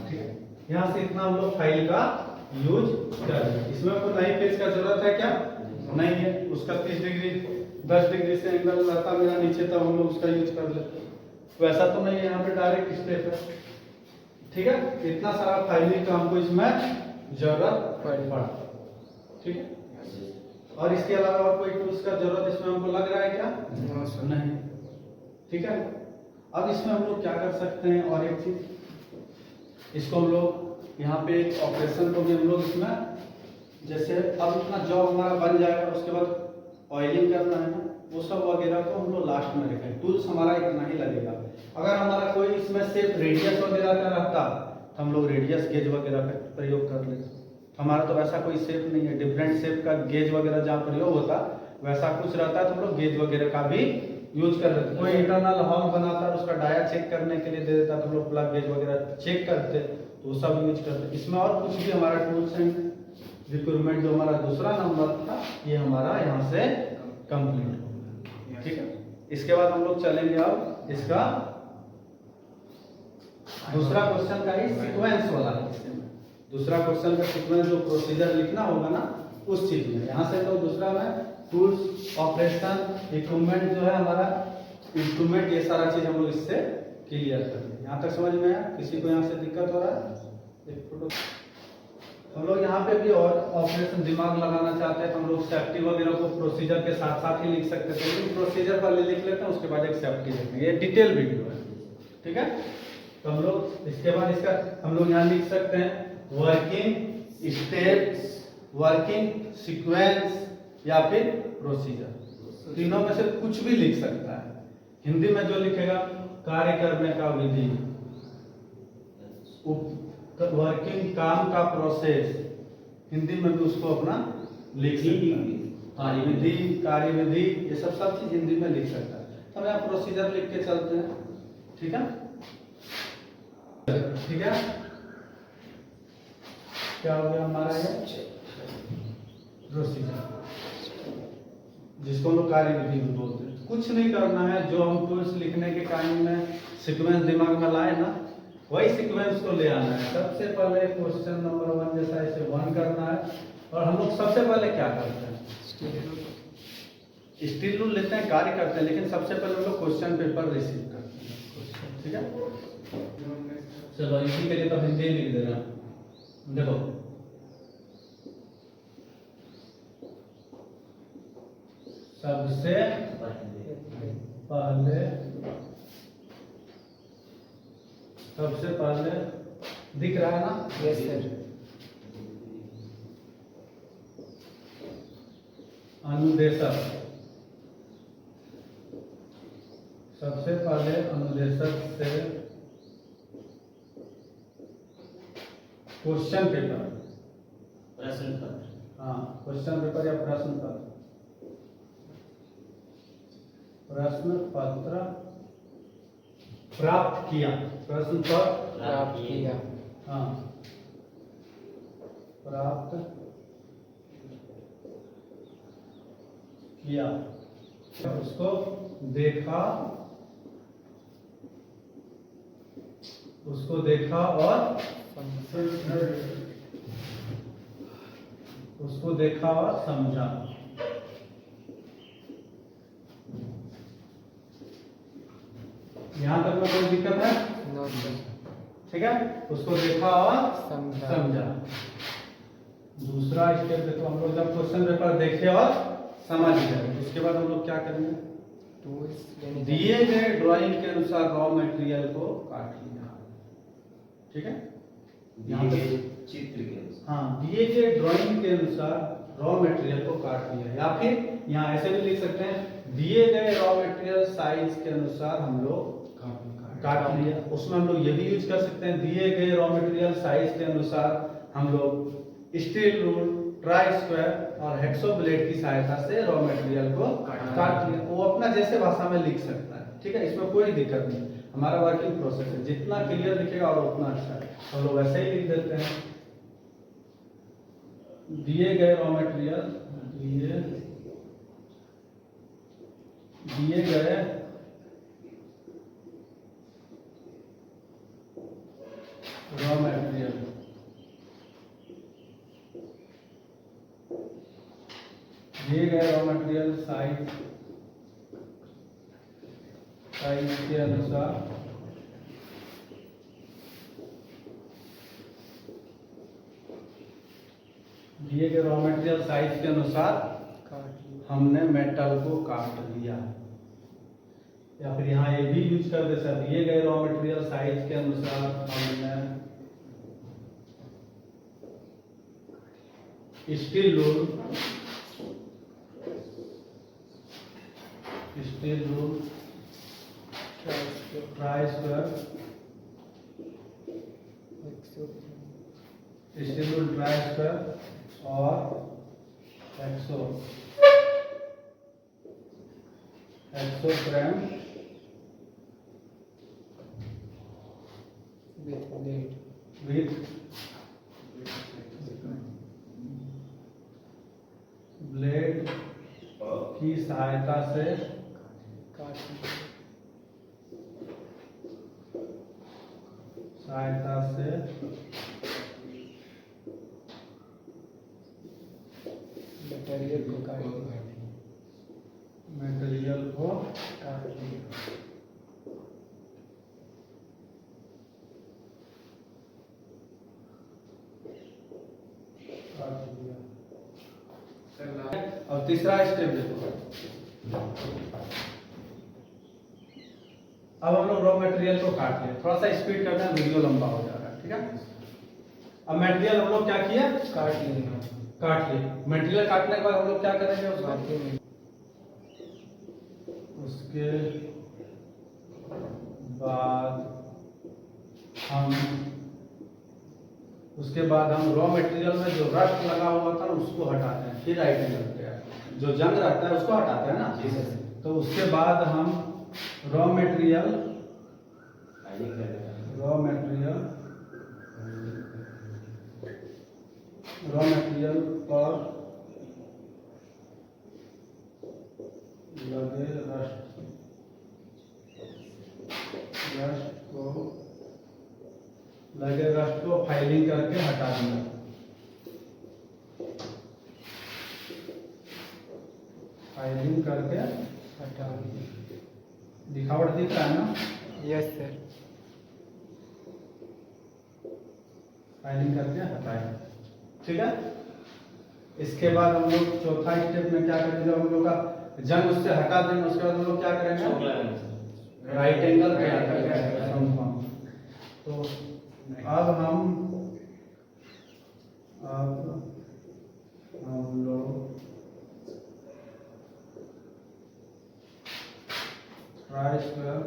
ठीक है। यहाँ से इतना हम लोग फाइल का यूज कर रहे हैं। इसमें कोई नई पेज का जरूरत है क्या? नहीं है। उसका 30 डिग्री 10 डिग्री से एंगल रहता मेरा नीचे, तब हम लोग उसका यूज कर लेते, वैसा तो नहीं है, यहाँ पे डायरेक्ट स्टेप है, ठीक है। इतना सारा फाइलिंग का हमको इसमें जरूरत पड़ा, ठीक है। और इसके अलावा और कोई टूल्स का जरूरत इसमें हमको लग रहा है क्या? नहीं, ठीक है। अब इसमें हम लोग क्या कर सकते हैं, और एक चीज, इसको हम लोग यहाँ पे एक ऑपरेशन को भी हम लोग इसमें, जैसे अब इतना जॉब हमारा बन जाएगा, उसके बाद ऑयलिंग करना है ना, वो सब वगैरह को हम लोग लास्ट में रखें। टूल्स हमारा इतना ही लगेगा। अगर हमारा कोई इसमें सिर्फ रेडियस वगैरह का रहता तो हम लोग रेडियस गेज वगैरह का प्रयोग कर लेते। हमारा तो वैसा कोई शेप नहीं है, डिफरेंट शेप का गेज वगैरह जहाँ प्रयोग होता वैसा कुछ रहता है तो हम लोग गेज वगैरह का भी यूज कर लेते। कोई इंटरनल हॉल बनाता है, उसका डाया चेक करने के लिए दे देता तो हम लोग प्लग गेज वगैरह चेक करते, तो वो सब यूज करते। इसमें और कुछ भी हमारा टूल्स एंड रिक्वायरमेंट जो हमारा दूसरा नंबर था, ये हमारा यहाँ से कंप्लीट हो गया, ठीक है। इसके बाद हम लोग चलेंगे अब इसका दूसरा क्वेश्चन का ही सीक्वेंस वाला हिस्से में। दूसरा क्वेश्चन का सीक्वेंस जो प्रोसीजर लिखना होगा ना, उस चीज में यहाँ से तो दूसरा में टूल्स, ऑपरेशन, इक्विपमेंट जो है हमारा इंस्ट्रूमेंट, ये सारा चीज हम लोग इससे क्लियर कर लेंगे। यहाँ तक समझ में आया? किसी को यहाँ से दिक्कत हो रहा है? एक फोटो हम लोग यहाँ पे भी और ऑपरेशन दिमाग लगाना चाहते हैं तो हम लोग सेफ्टी वगैरह को प्रोसीजर के साथ साथ ही लिख सकते थे, लेकिन प्रोसीजर पहले लिख लेते हैं, उसके बाद एक सेफ्टी लिखेंगे। ये डिटेल वीडियो है, ठीक है। तो हम लोग इसके बाद इसका हम लोग यहाँ लिख सकते हैं वर्किंग स्टेप्स, वर्किंग सीक्वेंस या फिर प्रोसीजर, तीनों में से कुछ भी लिख सकता है। हिंदी में जो लिखेगा कार्य करने का विधि, वर्किंग काम का प्रोसेस, हिंदी में भी उसको अपना लिख सकता है। हाँ, विधि, कार्य विधि, ये सब चीज हिंदी में लिख सकता है। तो हम यहाँ प्रोसीजर लिख के चलते हैं, ठीक है, ठीक है। क्या हो गया हमारा ये प्रोसीजर, जिसको हम लोग कार्य विधि भी बोलते हैं। कुछ नहीं करना है, जो हम टूल्स लिखने के टाइम में सीक्वेंस दिमाग में लाए ना, वही सीक्वेंस को ले आना है। सबसे पहले क्वेश्चन नंबर 1 जैसा इसे 1 करना है, और हम लोग सबसे पहले क्या करते हैं, स्टील रूल लेते हैं, कार्य करते हैं, लेकिन सबसे पहले हम लोग क्वेश्चन पेपर रिसीव करते हैं, ठीक है। चलो इसी के लिए तो हिंदी लिख देना। देखो सबसे पहले दिख रहा है ना? Yes sir. अनुदेशक, सबसे पहले अनुदेशक से क्वेश्चन पेपर, प्रश्न पत्र, हाँ क्वेश्चन पेपर या प्रश्न पत्र, प्रश्न पत्र प्राप्त किया, प्रश्न पत्र प्राप्त किया, हाँ प्राप्त किया, उसको देखा, और समझा। यहां तक में कोई दिक्कत है? No sir. ठीक है, उसको देखा और समझा। समझा। दूसरा स्टेप देखो, हम लोग जब क्वेश्चन पेपर देखे और समझ गए, उसके बाद हम लोग क्या करेंगे? टूल्स लेने दिए गए ड्राइंग के अनुसार रॉ मटेरियल को काट लिया। ठीक है, यहाँ पे चित्र के अनुसार। हाँ, दिए गए ड्राइंग के अनुसार रॉ मटेरियल को काट लिया, या फिर यहाँ ऐसे भी लिख सकते हैं, दिए गए रॉ मटेरियल साइज के अनुसार हम लोग काट लिया। उसमें हम लोग ये भी यूज कर सकते हैं, दिए गए रॉ मटेरियल साइज के अनुसार हम लोग स्टील रूल, ट्राई स्क्वायर और हेक्सो ब्लेड की सहायता से रॉ मटेरियल को काट लिया। वो अपना जैसे भाषा में लिख सकता है। ठीक है, इसमें कोई दिक्कत नहीं, हमारा वर्किंग प्रोसेस है, जितना क्लियर लिखेगा और उतना अच्छा है। हम लोग ऐसे ही लिख देते हैं, दिए गए रॉ मटेरियल, दिए गए रॉ मटेरियल साइज के अनुसार दिए गए रॉ मटेरियल साइज के अनुसार काट लिया। हमने मेटल को काट लिया। या फिर यहाँ ये भी यूज कर दे सर, दिए गए रॉ मटेरियल साइज के अनुसार हमने steel rule, try square, steel rule, try square और एक्सो फ्रेम विथ ब्लेड की सहायता से मटेरियल को काट लिया। काट लिया। और तीसरा स्टेप देखो, अब हम लोग रॉ मटेरियल को काट लिया, थोड़ा सा स्पीड करते हैं, वीडियो लंबा हो जा रहा है। ठीक है, अब मटेरियल हम लोग क्या किया? काट लिया। मटेरियल काटने के बाद हम लोग क्या करेंगे? उसके बाद हम रॉ मटेरियल में जो रस्ट लगा हुआ था उसको हटाते हैं, फिर राइट एंगल पे जो जंग रहता है उसको हटाते हैं ना। तो उसके बाद हम रॉ मटेरियल पर लगे रस्ट को फाइलिंग करके हटा दिया। फाइलिंग करके हटा दिया। दिखावट दिख रहा है ना? Yes sir. फाइलिंग करके हटाया। ठीक है, इसके बाद हम लोग चौथा स्टेप में क्या करेंगे? जब हम लोग का जंग उससे हटा देंगे, उसके बाद हम लोग क्या करेंगे? राइट एंगल पे तो अब हम लोग ट्राई स्क्वायर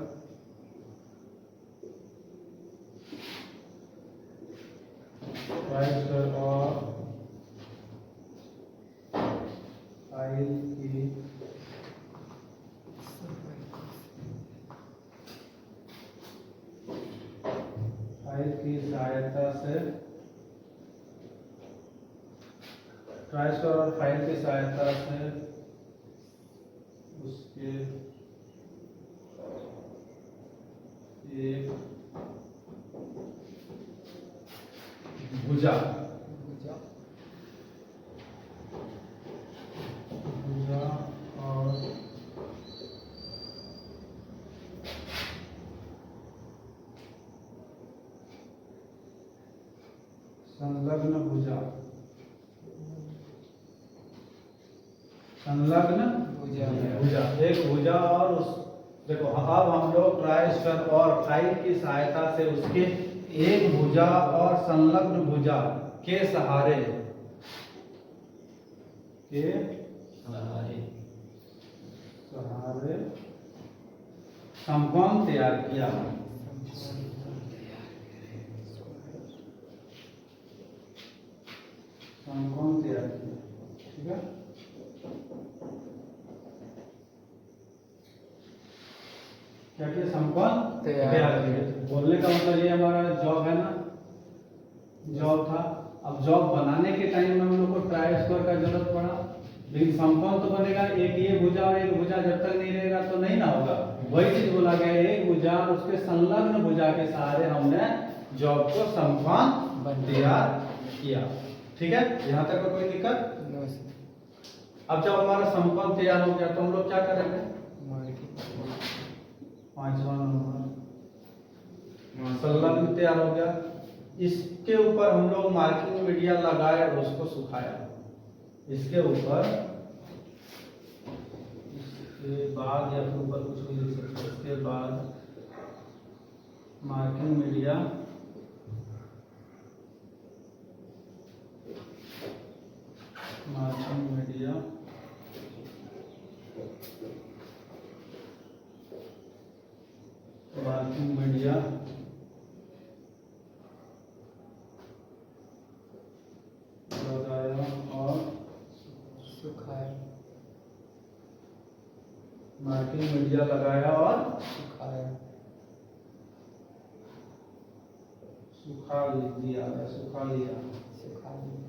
और फाइल की सहायता से ट्राई स्क्वायर फाइल की सहायता से उसके एक भुजा भुजा भुजा और संलग्न भुजा संलग्न भुजा भुजा एक भुजा और उस देखो अब हम लोग ट्राई स्क्वायर और फाइल की सहायता से उसके एक भुजा और संलग्न भुजा के सहारे समकोण तैयार किया। समकोण तैयार किया, ठीक है। क्या किया? समकोण तैयार किया। बोलने का मतलब ये हमारा जॉब है ना, जॉब था। अब जॉब बनाने के टाइम में हम लोग को ट्राई स्क्वायर का जरूरत पड़ा, लेकिन समकोण तो बनेगा। एक ये भुजा और एक भुजा जब तक नहीं रहेगा तो नहीं ना होगा। वही चीज बोला गया, एक भुजा और उसके संलग्न भुजा के सहारे हमने जॉब को समकोण तैयार किया, ठीक है। यहाँ तक का कोई दिक्कत? अब जब हमारा समकोण तैयार हो गया तो हम लोग क्या करेंगे? पांचवा नंबर संलग्न तैयार हो गया। इसके ऊपर हम लोग मार्किंग मीडिया लगाए और उसको सुखाया। इसके ऊपर, इसके बाद या फिर ऊपर कुछ भी लिख सकते हैं। इसके बाद marking media marking media marking media लगाया और सुखाया। मार्किंग मीडिया लगाया और सुखाया। सुखा दिया, सुखा लिया, सुखा दिया।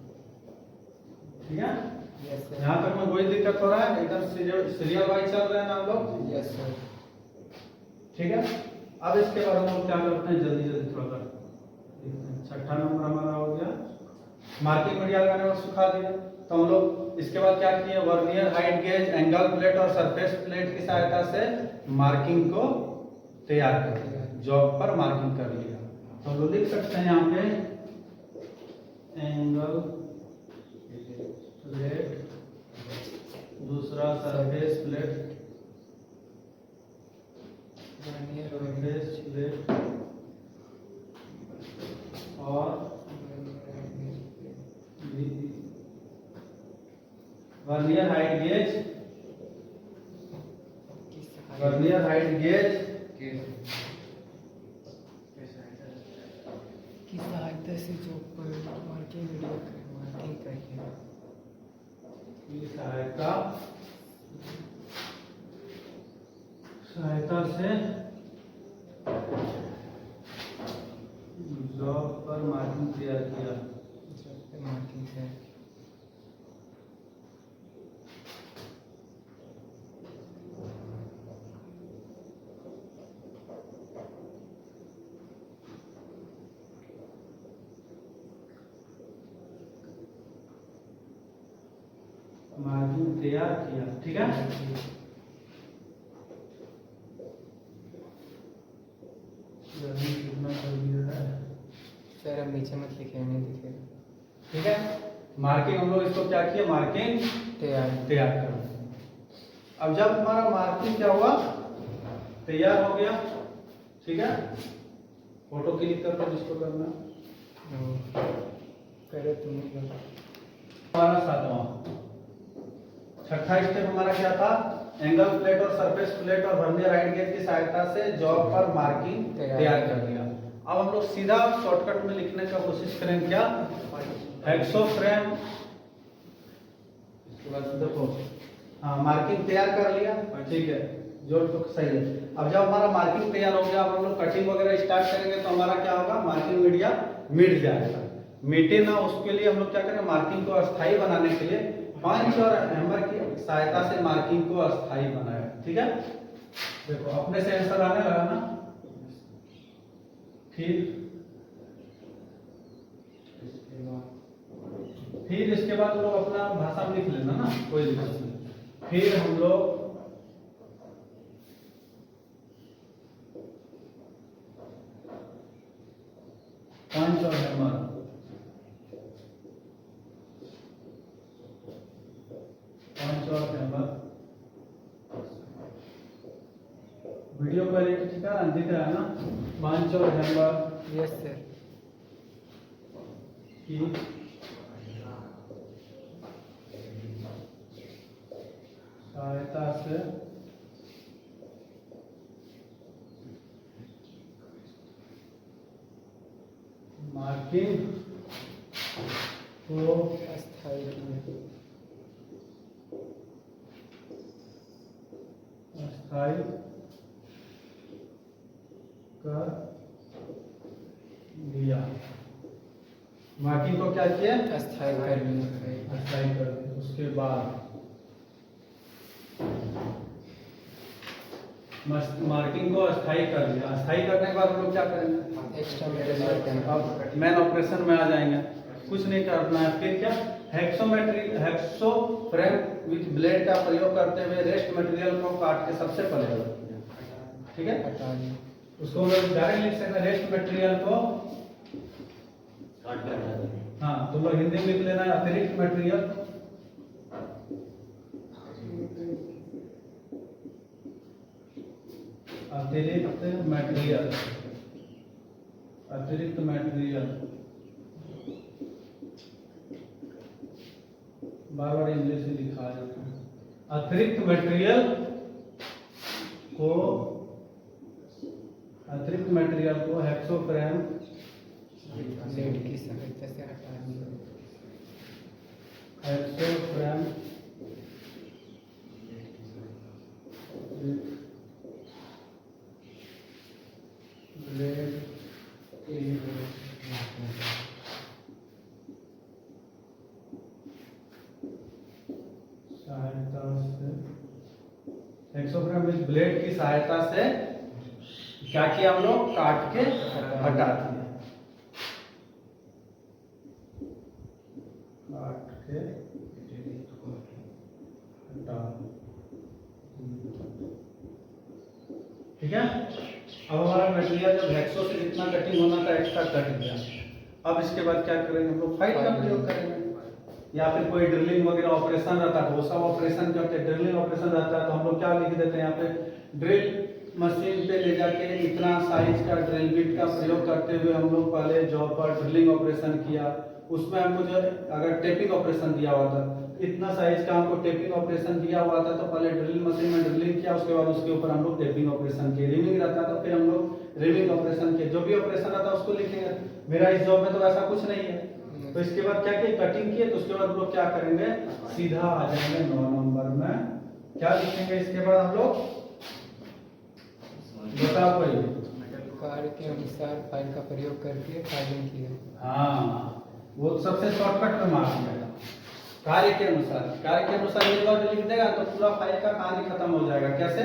ठीक है। Yes sir. यहाँ तक में कोई दिक्कत हो रहा है? एकदम सीरियल वाइज चल रहे हैं ना हम लोग? Yes sir. ठीक है। अब इसके बाद हम लोग क्या करते हैं, जल्दी जल्दी थोड़ा सा देखते हैं। छठा नंबर हमारा हो गया मार्किंग मीडिया लगाने और सुखा दिया। तो हम लोग इसके बाद क्या किए? Vernier height gauge, angle plate और सरफेस प्लेट की सहायता से मार्किंग को तैयार कर दिया, जॉब पर मार्किंग कर लिया। तो हम लोग लिख सकते हैं यहाँ पे एंगल प्लेट, दूसरा सरफेस प्लेट, सरफेस प्लेट और vernier height gauge, vernier height gauge की सहायता से जो पर मार्किंग मीडिया मार्किंग करिए। की सहायता से जॉब पर मार्किंग तैयार किया। मार्किंग से मार्किंग तैयार किया, ठीक है। कितना कर दिया है सर, अब नीचे मत लिखे, नहीं दिखेगा। ठीक है। मार्किंग हम लोग इसको क्या किया? मार्किंग तैयार कर। अब जब हमारा मार्किंग क्या हुआ? तैयार हो गया, ठीक है। फोटो क्लिक कर लो जिसको करना। करो तुम। हमारा सातवां छठा स्टेप हमारा क्या था? एंगल प्लेट और सरफेस प्लेट और वर्नियर हाइट गेज की सहायता से जॉब पर मार्किंग तैयार कर दिया। अब हम लोग सीधा शॉर्टकट में लिखने का कोशिश करेंगे। क्या? Hexo frame. इसके बाद देखो, हाँ मार्किंग तैयार कर लिया, ठीक है, जोड़ तो सही है। अब जब हमारा मार्किंग तैयार हो गया, अब हम लोग कटिंग वगैरह स्टार्ट करेंगे तो हमारा क्या होगा? मार्किंग मीडिया मिट जाएगा। मिटे ना, उसके लिए हम लोग क्या करें, मार्किंग को अस्थायी बनाने के लिए पंच और हैमर की सहायता से मार्किंग को अस्थायी बनाए। ठीक है, देखो अपने से आंसर आने लगा ना। फिर इसके बाद लोग अपना भाषा में लिख लेना ना, कोई दिक्कत नहीं। फिर हम लोग पंच और हैमर, पंच और हैमर, वीडियो क्वालिटी ठीक है, दिख रहा है ना। पंच और हैमर यस सर। की सहायता से मार्किंग को अस्थायी किया। अस्थायी कर दिया। मार्किंग को क्या किया, अस्थायी कर लिया। अस्थायी कर दिया। उसके बाद मार्किंग को अस्थायी कर दिया। अस्थायी करने के बाद हम लोग क्या करेंगे, एक्स्ट्रा मेटेरियल अब मेन ऑपरेशन में आ जाएंगे। कुछ नहीं करना है, फिर क्या, हेक्सो फ्रेम विथ ब्लेड का प्रयोग करते हुए रेस्ट मटेरियल को काट के सबसे पहले, ठीक है, हटा दिया। उसको हम लोग डायरेक्ट लिख सकते हैं, रेस्ट मटेरियल को काट के हटा देंगे। हाँ, तुम लोग हिंदी में लिख लेना है, अतिरिक्त मटेरियल, अतिरिक्त मटेरियल, अतिरिक्त मटेरियल, बार बार इंग्लिश में लिखा है। अतिरिक्त मटेरियल को, अतिरिक्त मटेरियल को हेक्सो फ्रेम ब्लेड की सहायता से हटा दिया। हेक्सो फ्रेम ब्लेड की सहायता से, हेक्सोफ्रेम विद ब्लेड की सहायता से क्या किया हम लोग, काट के हटा दिया। काट के हटा, ठीक है। अब हमारा मटेरियल जब हेक्सो से जितना कटिंग होना था एक्स्ट्रा कट गया। अब इसके बाद क्या करेंगे, हम लोग फाइल का प्रयोग करेंगे, या फिर कोई ड्रिलिंग वगैरह ऑपरेशन रहता है, वो सब ऑपरेशन करते, ड्रिलिंग ऑपरेशन रहता है तो हम लोग क्या लिख देते हैं यहाँ पे, ड्रिल मशीन पे ले जाके इतना साइज का ड्रिल बिट का प्रयोग करते हुए हम लोग पहले जॉब पर ड्रिलिंग ऑपरेशन किया। उसमें हमको जो अगर टेपिंग ऑपरेशन दिया हुआ था, इतना साइज का हमको टेपिंग ऑपरेशन दिया हुआ था, तो पहले ड्रिल मशीन में ड्रिलिंग किया, उसके बाद उसके ऊपर हम लोग टेपिंग ऑपरेशन किए। रिमिंग रहता था, फिर हम लोग रिमिंग ऑपरेशन किए। जो भी ऑपरेशन रहता उसको लिखेंगे। मेरा इस जॉब में तो ऐसा कुछ नहीं है, तो इसके बाद क्या किए, कटिंग किए, तो उसके बाद हम लोग क्या करेंगे, सीधा आ जाएंगे 9 नंबर में। क्या लिखेंगे इसके बाद हम लोग, बताओ कोई। कार्य के अनुसार फाइल का प्रयोग करके फाइलिंग किया। हाँ, वो सबसे शॉर्टकट में मार्क मिलेगा। कार्य के अनुसार, कार्य के अनुसार ये वर्ड लिख देगा तो पूरा फाइल का कहानी खत्म हो जाएगा। कैसे,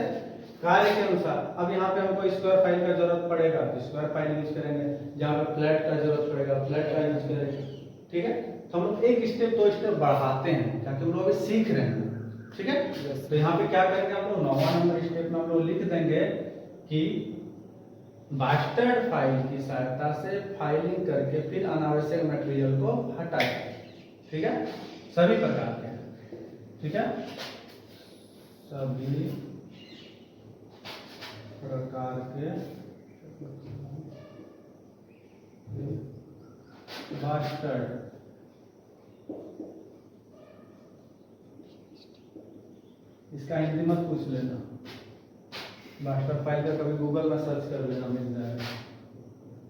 कार्य के अनुसार। अब यहाँ पे हमको स्क्वायर फाइल का जरूरत पड़ेगा तो स्क्वायर फाइल यूज करेंगे, जहाँ पे फ्लैट का जरूरत पड़ेगा फ्लैट का यूज करेंगे। ठीक है, तो हम लोग एक स्टेप 2 स्टेप बढ़ाते हैं ताकि हम लोग अभी सीख रहे हैं। ठीक है, तो यहाँ पे क्या करेंगे हम लोग, 9वां नंबर स्टेप में हम लोग लिख देंगे कि बास्टर्ड फाइल की सहायता से फाइलिंग करके फिर अनावश्यक मटेरियल को हटाएं। ठीक है, सभी प्रकार के, ठीक है, सभी प्रकार के बास्टर्ड इसका हिंदी मत पूछ लेना, बास्टर्ड फाइल का कभी गूगल में सर्च कर लेना, मिल जाएगा।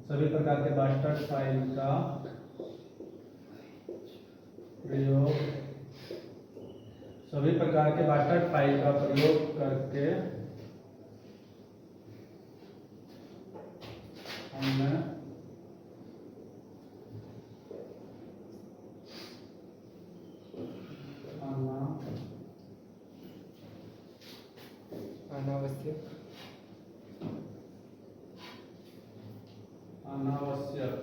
सभी प्रकार के बास्टर्ड फाइल का प्रयोग, सभी प्रकार के बास्टर्ड फाइल का प्रयोग करके हमने अनावश्यक अनावश्यक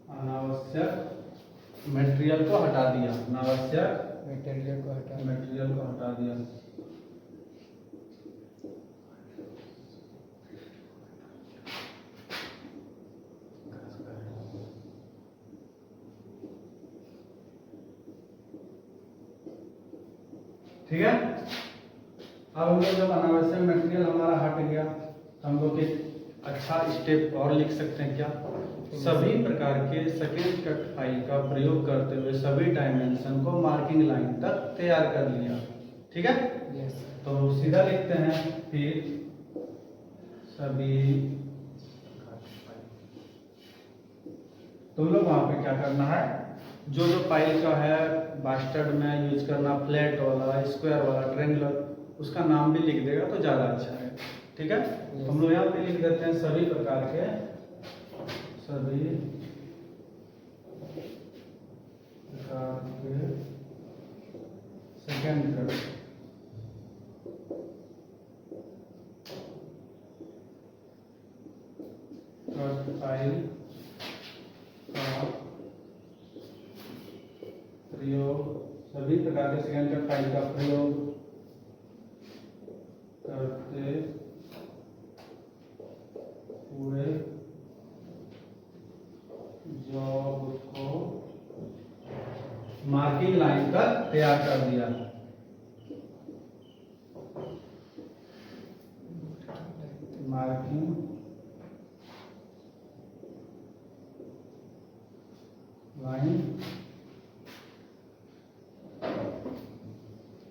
अनावश्यक मटेरियल को हटा दिया, अनावश्यक मटेरियल को हटा मटेरियल को हटा दिया। ठीक है। अब हम लोग जब अनावश्यक मटेरियल हमारा हट गया तो हम लोग एक अच्छा स्टेप और लिख सकते हैं, क्या? सभी प्रकार के सेकेंड कट फाइल का प्रयोग करते हुए सभी डायमेंशन को मार्किंग लाइन तक तैयार कर लिया। ठीक है। यस तो सीधा लिखते हैं फिर सभी। तुम लोग वहां पे क्या करना है, जो जो फाइल का है बास्टर्ड में यूज करना, फ्लैट वाला, स्क्वायर वाला, ट्रायंगुलर, उसका नाम भी लिख देगा तो ज्यादा अच्छा है। ठीक है। तो हम लोग यहाँ पे लिख देते हैं सभी प्रकार के, सभी प्रकार के सेकेंड कट फाइल का प्रयोग, सभी प्रकार के सेकेंड कट फाइल का प्रयोग करते हुए जॉब को मार्किंग लाइन तक तैयार कर दिया। मार्किंग लाइन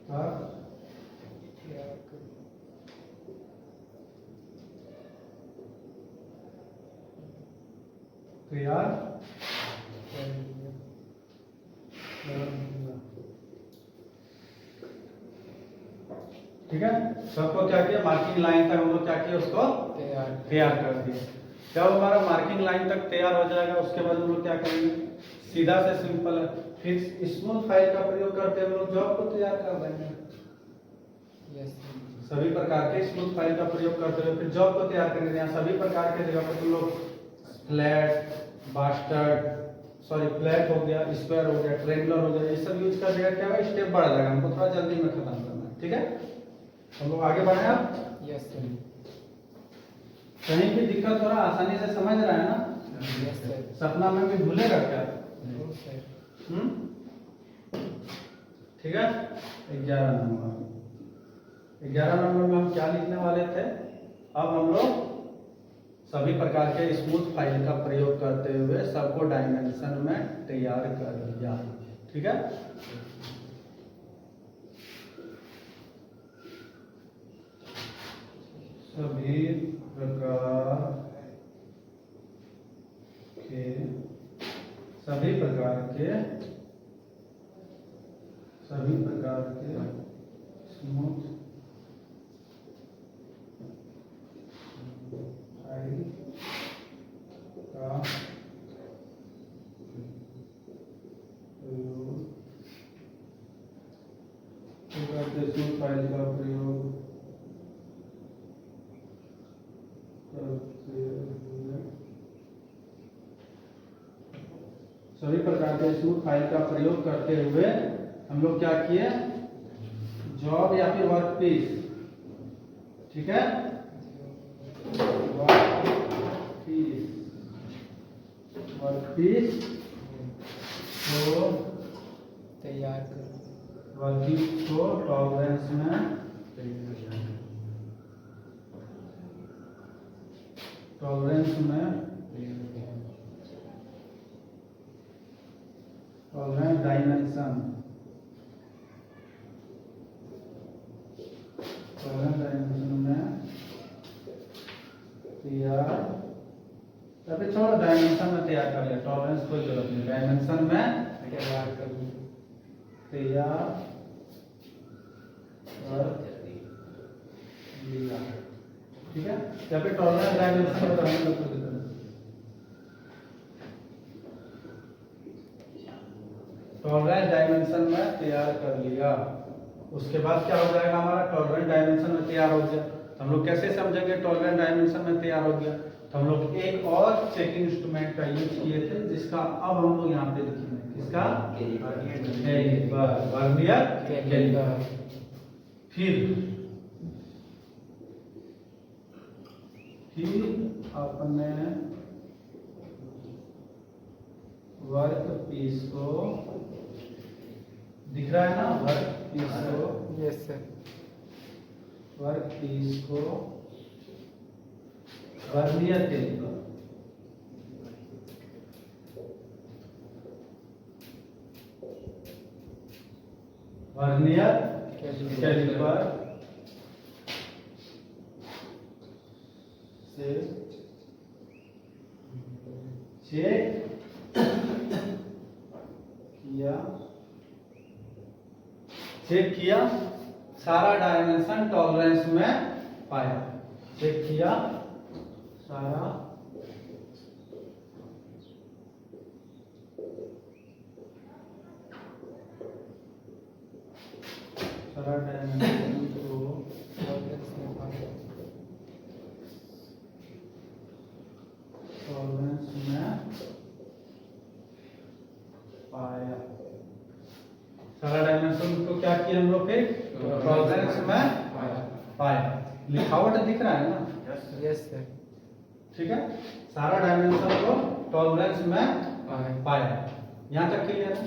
तक तैयार कर दिया। ठीक है। सबको क्या किया, मार्किंग लाइन तक हम लोग क्या किया, उसको तैयार कर दिया। जब हमारा मार्किंग लाइन तक तैयार हो जाएगा उसके बाद हम लोग क्या करेंगे, सीधा से सिंपल है, फिर स्मूथ फाइल का प्रयोग करते हुए हम लोग जॉब को तैयार कर देंगे। यस सभी प्रकार के स्मूथ फाइल का प्रयोग करते हुए फिर जॉब को तैयार करेंगे। यहाँ सभी प्रकार के जगह पर तुम लोग फ्लैट, बास्टर्ड, सॉरी फ्लैट हो गया, स्क्वायर हो गया, ट्रायंगुलर हो गया, ये सब यूज कर दिया। क्या है, स्टेप बढ़ जाएगा, हमको थोड़ा जल्दी में खत्म करना है। ठीक है। हम लोग आगे बढ़े। आप यस सर कहीं भी दिक्कत हो रहा आसानी से समझ रहा है ना? यस सर सपना में भी भूलेगा क्या? नो सर ठीक है। 11 नंबर, 11 नंबर में हम क्या लिखने वाले थे, अब हम लोग सभी प्रकार के स्मूथ फाइल का प्रयोग करते हुए सबको डायमेंशन में तैयार कर लिया। ठीक है। सभी प्रकार के स्मूथ फाइल का स्मूथ फाइल का प्रयोग सभी प्रकार के स्मूथ फाइल का प्रयोग करते हुए हम लोग क्या किए, जॉब या फिर वर्क पीस। ठीक है। वर्क पीस को तैयार कर वर्क पीस को टॉलरेंस में डायमेंशन में तैयार, तभी छोड़ो डायमेंशन में तैयार कर लिया, टॉलरेंस कोई जरूरत नहीं, डायमेंशन में तैयार कर तैयार कर लिया। ठीक है। या फिर टॉलरेंस डायमेंशन में तो हम लोग टॉलरेंस डायमेंशन में तैयार कर लिया। उसके बाद क्या हो जाएगा, हमारा टॉलरेंस डायमेंशन में तैयार हो गया। तो हम लोग कैसे समझेंगे टॉलरेंस डायमेंशन में तैयार हो गया? तो हम लोग एक और चेकिंग इंस्ट्रूमेंट का यूज किए थे, जिसका अब हम लोग यहाँ पे लिखेंगे, किसका? Vernier caliper. फिर अपने वर्क पीस को, दिख रहा है ना, वर्क पीस को, यस सर, वर्क पीस को वर्नियर कैलिपर, वर्नियर कैलिपर से चेक किया, सारा डायमेंशन टॉलरेंस में पाया। चेक किया, सारा डायमेंशन को टॉलरेंस में पाया। सारा डायमेंशन को क्या किया हम लोग? टॉलरेंस में पाया। लिखावट दिख रहा है ना? यस सर, ठीक है, सारा डायमेंशन को टॉलरेंस में पाया। यहाँ तक क्लियर है?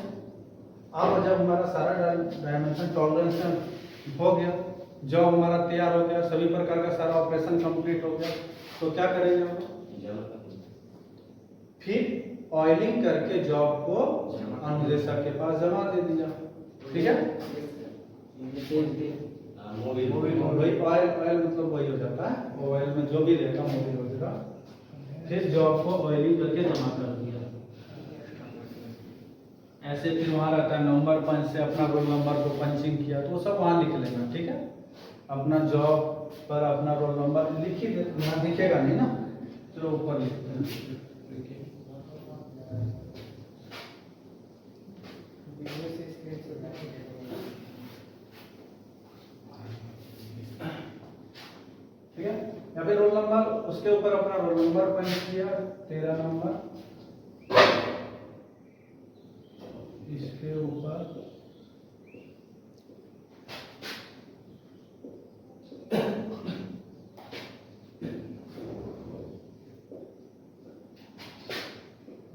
अब जब हमारा सारा डायमेंशन टॉलरेंस में हो गया, जब हमारा तैयार हो गया, सभी प्रकार का सारा ऑपरेशन कंप्लीट हो गया, तो क्या करेंगे हम लोग? फिर ऑयलिंग करके जॉब को अनुदेशक के पास जमा दे दिया। ठीक है, वही ऑयल मतलब वही हो जाता है, ऑयल में जो भी रहेगा मोबिल वगैरह। फिर जॉब को ऑयलिंग करके जमा कर दिया। ऐसे फिर वहाँ रहता है नंबर पंच से अपना रोल नंबर को पंचिंग किया, तो वो सब वहाँ लिख लेना। ठीक है, अपना जॉब पर अपना रोल नंबर लिख ही दे, यहाँ दिखेगा नहीं ना, चलो ऊपर लिख देना। ठीक है, यहाँ पे रोल नंबर, उसके ऊपर अपना रोल नंबर पंच किया, 13 नंबर, इसके ऊपर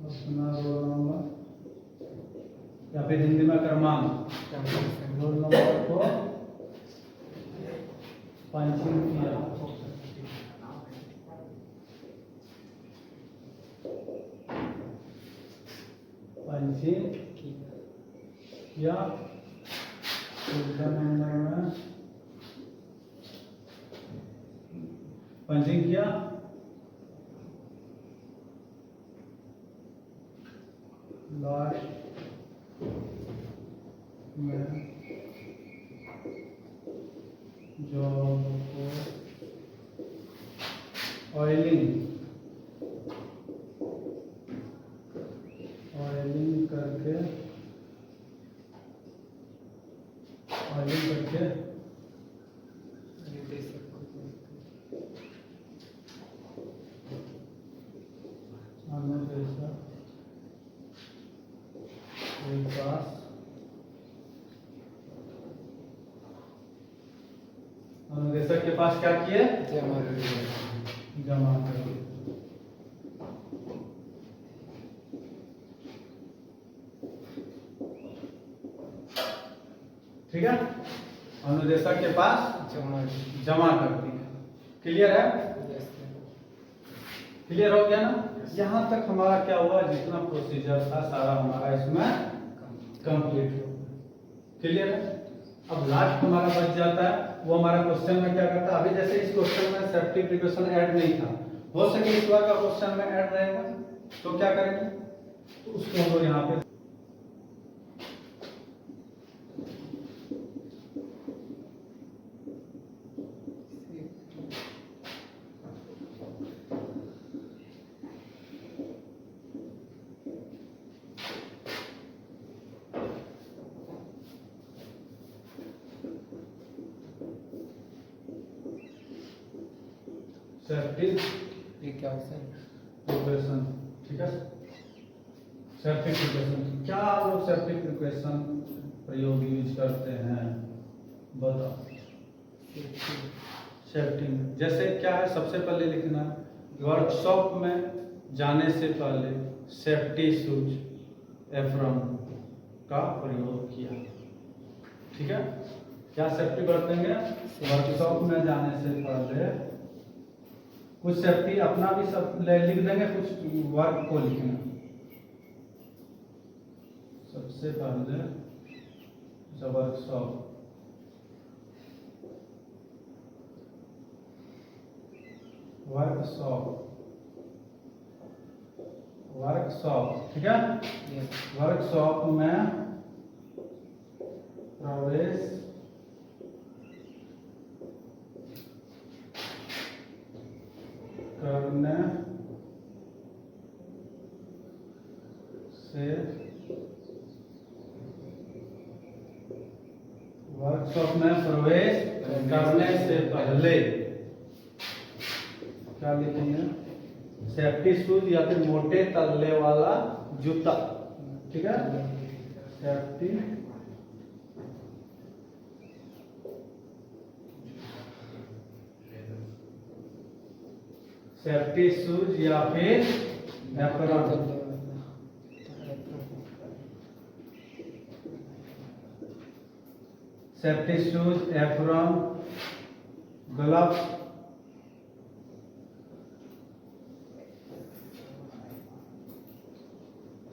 अपना रोल नंबर या फिर हिंदी में क्रमांक, रोल नंबर को पंचिंग किया। पंचिंग किया, नंबर में पंचिंग किया, लास्ट में जॉब को ऑयलिंग करके अनुदेशक के पास क्या किए? जमा कर दिए। ठीक है, अनुदेशक के पास जमा कर दिया। क्लियर है? क्लियर हो गया ना? यहाँ तक हमारा क्या हुआ, जितना प्रोसीजर था सारा हमारा इसमें कंप्लीट हो गया। क्लियर है? अब लास्ट हमारा बच जाता है, वो हमारा क्वेश्चन में क्या करता है। अभी जैसे इस क्वेश्चन में सेफ्टी प्रिकॉशन ऐड नहीं था, हो सके इस बार का क्वेश्चन में ऐड रहेगा, तो क्या करेंगे, तो उसको हम लोग यहाँ पे सेफ्टी प्रिकॉशन प्रिकॉशन, ठीक है। सेफ्टी प्रिकॉशन, क्या आप लोग सेफ्टी प्रिकॉशन प्रयोग यूज करते हैं, बताओ। सेफ्टी में जैसे क्या है, सबसे पहले लिखना वर्कशॉप में जाने से पहले सेफ्टी शूज एप्रॉन का प्रयोग किया, ठीक है। क्या सेफ्टी बरतेंगे, वर्कशॉप में जाने से पहले कुछ सेफ्टी अपना भी सब लिख देंगे, कुछ वर्क को लिखना। सबसे पहले वर्कशॉप, वर्कशॉप, ठीक है। वर्कशॉप में प्रवेश करने से वर्कशॉप में प्रवेश करने से पहले क्या लिखेंगे, सेफ्टी शूज या फिर मोटे तल्ले वाला जूता, ठीक है। सेफ्टी शूज या फिर apron, safety shoes apron, gloves,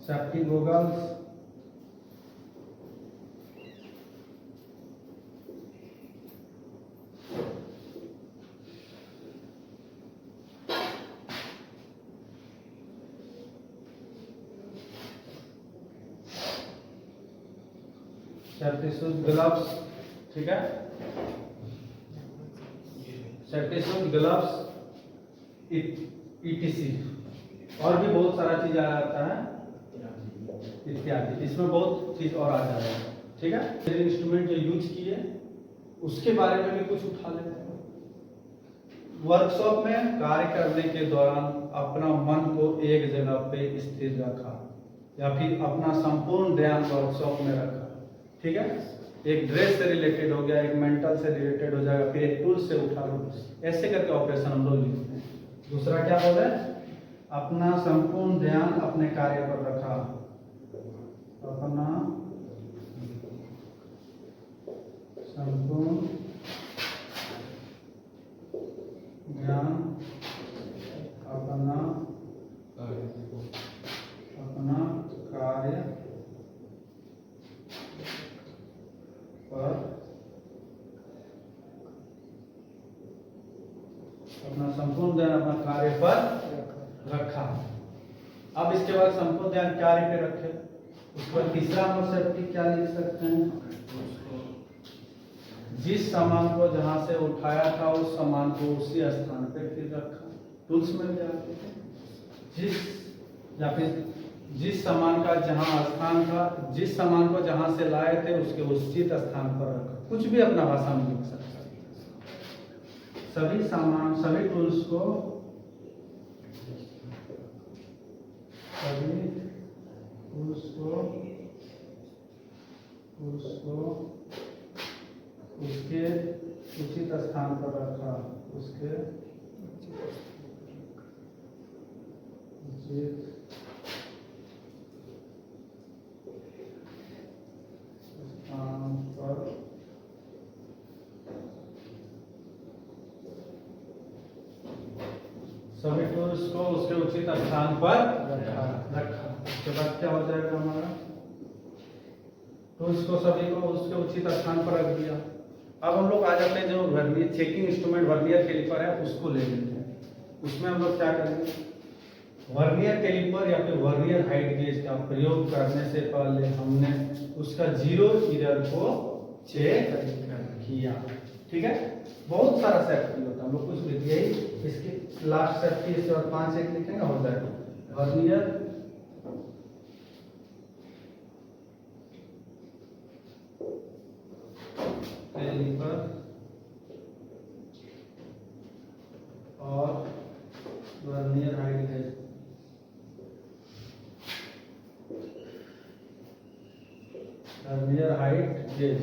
safety goggles, safety shoes gloves, ठीक है। सेफ्टी शूज ग्लव्स ईटीसी, और भी बहुत सारा चीज आ जाता है इत्यादि, इसमें बहुत चीज और आ जाता है, ठीक है। इंस्ट्रूमेंट जो यूज किए उसके बारे में भी कुछ उठा लेते हैं। वर्कशॉप में कार्य करने के दौरान अपना मन को एक जगह पे स्थिर रखा या फिर अपना संपूर्ण ध्यान वर्कशॉप में रखा, ठीक है। एक ड्रेस से रिलेटेड हो गया, एक मेंटल से रिलेटेड हो जाएगा, फिर एक टूल से उठा लो, ऐसे करके ऑपरेशन हम लोग लिखते हैं। दूसरा क्या बोले, अपना संपूर्ण ध्यान अपने कार्य पर रखा, अपना संपूर्ण ध्यान अपना कार्य पर, अपना संपूर्ण ध्यान अपना कार्य पर रखा। अब इसके बाद संपूर्ण ध्यान कार्य पे रखे, उसके बाद तीसरा हम सेफ्टी क्या लिख सकते हैं, जिस सामान को जहां से उठाया था उस सामान को उसी स्थान पे फिर रखा। टूल्स में भी आते हैं, जिस सामान का जहां स्थान था, जिस सामान को जहां से लाए थे उसके उचित स्थान पर रखा। कुछ भी अपना भाषा में लिख सकते हैं। सभी टूल्स को उसके उचित स्थान पर रखा, उसके उचित स्थान पर सभी टूल्स को उसके उचित स्थान पर रखा। उसके बाद क्या हो जाएगा हमारा, टूल्स को सभी को उसके उचित स्थान पर रख दिया। अब हम लोग आ जाते हैं जो vernier checking instrument vernier caliper है उसको ले लेते हैं। उसमें हम लोग क्या करेंगे, वर्नियर कैलिपर या फिर वर्नियर हाइट गेज का प्रयोग करने से पहले हमने उसका जीरो एरर को चेक किया, ठीक है। बहुत सारा सेफ्टी होता है, हम लोग कुछ भी यही इसकी लास्ट सेफ्टी, इसके बाद 5 एक लिखेंगे हो जाएगा। वर्नियर कैलिपर और vernier height gauge, vernier height gauge,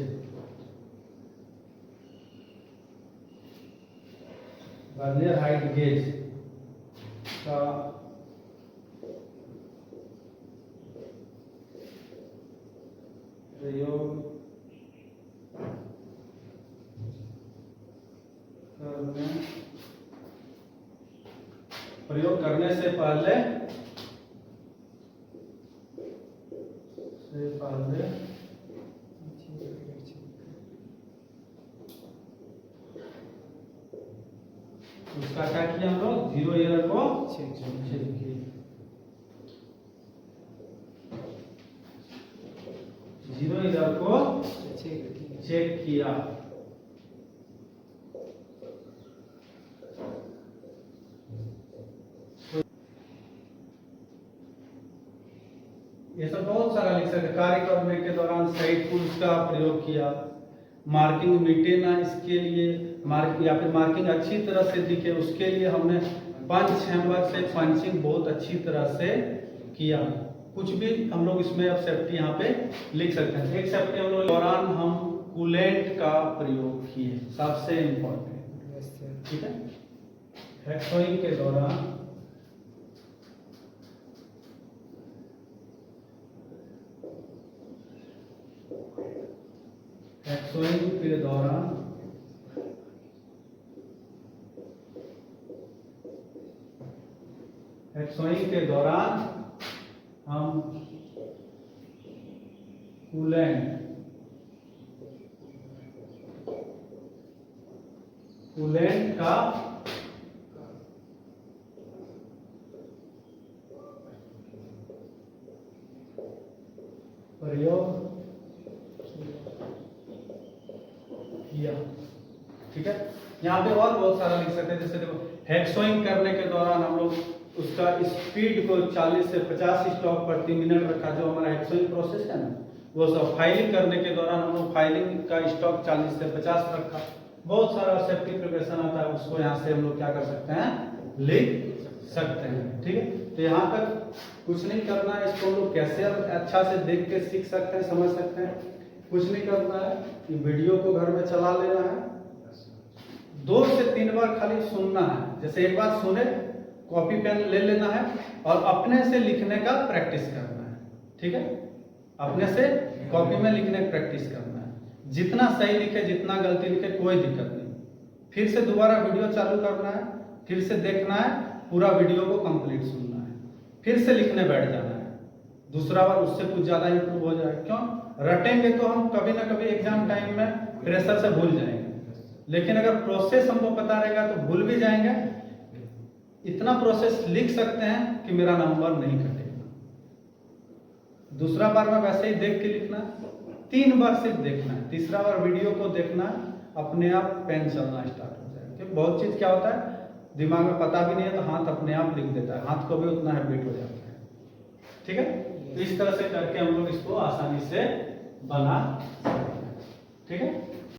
vernier height gauge का प्रयोग करने से पहले उसका क्या किया हम लोग, जीरो एरर को चेक किए, जीरो एरर को चेक किया। ये सब बहुत सारा लिख सकते। कार्य करने के दौरान साइड टूल्स का प्रयोग किया, मार्किंग मिटे ना इसके लिए, या फिर मार्किंग अच्छी तरह से दिखे उसके लिए हमने पंच हैमर से पंचिंग बहुत अच्छी तरह से किया। कुछ भी हम लोग इसमें अब सेफ्टी यहाँ पे लिख सकते हैं। एक सेफ्टी हम लोग दौरान हम कूलेंट का प्रयोग किए, सबसे इम्पोर्टेंट, ठीक है। हैक्सोइंग के दौरान हैक्सोइंग के दौरान हैक्सोइंग के दौरान हम कूलेंट का प्रयोग किया, ठीक है। यहाँ पे और बहुत सारा लिख सकते हैं। जैसे देखो, हैक्सोइंग करने के दौरान हम लोग उसका स्पीड को 40 से 50 स्टॉक प्रति मिनट रखा, जो हमारा हैक्सोइंग प्रोसेस है ना वो सब। फाइलिंग करने के दौरान हम लोग फाइलिंग का स्टॉक 40 से 50 रखा। बहुत सारा सेफ्टी प्रिकॉशन आता है, उसको यहाँ से हम लोग क्या कर सकते हैं, लिख सकते हैं, ठीक है। तो यहाँ तक कुछ नहीं करना है, इसको हम लोग कैसे अच्छा से देख के सीख सकते हैं, समझ सकते हैं। कुछ नहीं करना है, कि वीडियो को घर में चला लेना है, 2 से 3 बार खाली सुनना है। जैसे एक बार सुने, कॉपी पेन ले लेना है और अपने से लिखने का प्रैक्टिस करना है, ठीक है। अपने से कॉपी में लिखने की प्रैक्टिस करना है। जितना सही लिखे, जितना गलती लिखे, कोई दिक्कत नहीं। फिर से दोबारा वीडियो चालू करना है, फिर से देखना है, पूरा वीडियो को कंप्लीट सुनना है, फिर से लिखने बैठ जाना है। दूसरा बार उससे कुछ ज्यादा इंप्रूव हो जाए। क्यों? रटेंगे तो हम कभी ना कभी एग्जाम टाइम में प्रेशर से भूल जाएंगे, लेकिन अगर प्रोसेस हमको पता रहेगा तो भूल भी जाएंगे। इतना प्रोसेस लिख सकते हैं कि मेरा नंबर नहीं कटेगा। दूसरा बार में वैसे ही देख के लिखना, 3 बार सिर्फ देखना है, तीसरा बार वीडियो को देखना, अपने आप पेन चलना स्टार्ट हो जाएगा। क्योंकि बहुत चीज क्या होता है, दिमाग में पता भी नहीं है तो हाथ अपने आप लिख देता है, हाथ को भी उतना हैबिट हो जाता है, ठीक है। तो इस तरह से करके हम लोग इसको आसानी से बना सकते हैं, ठीक है।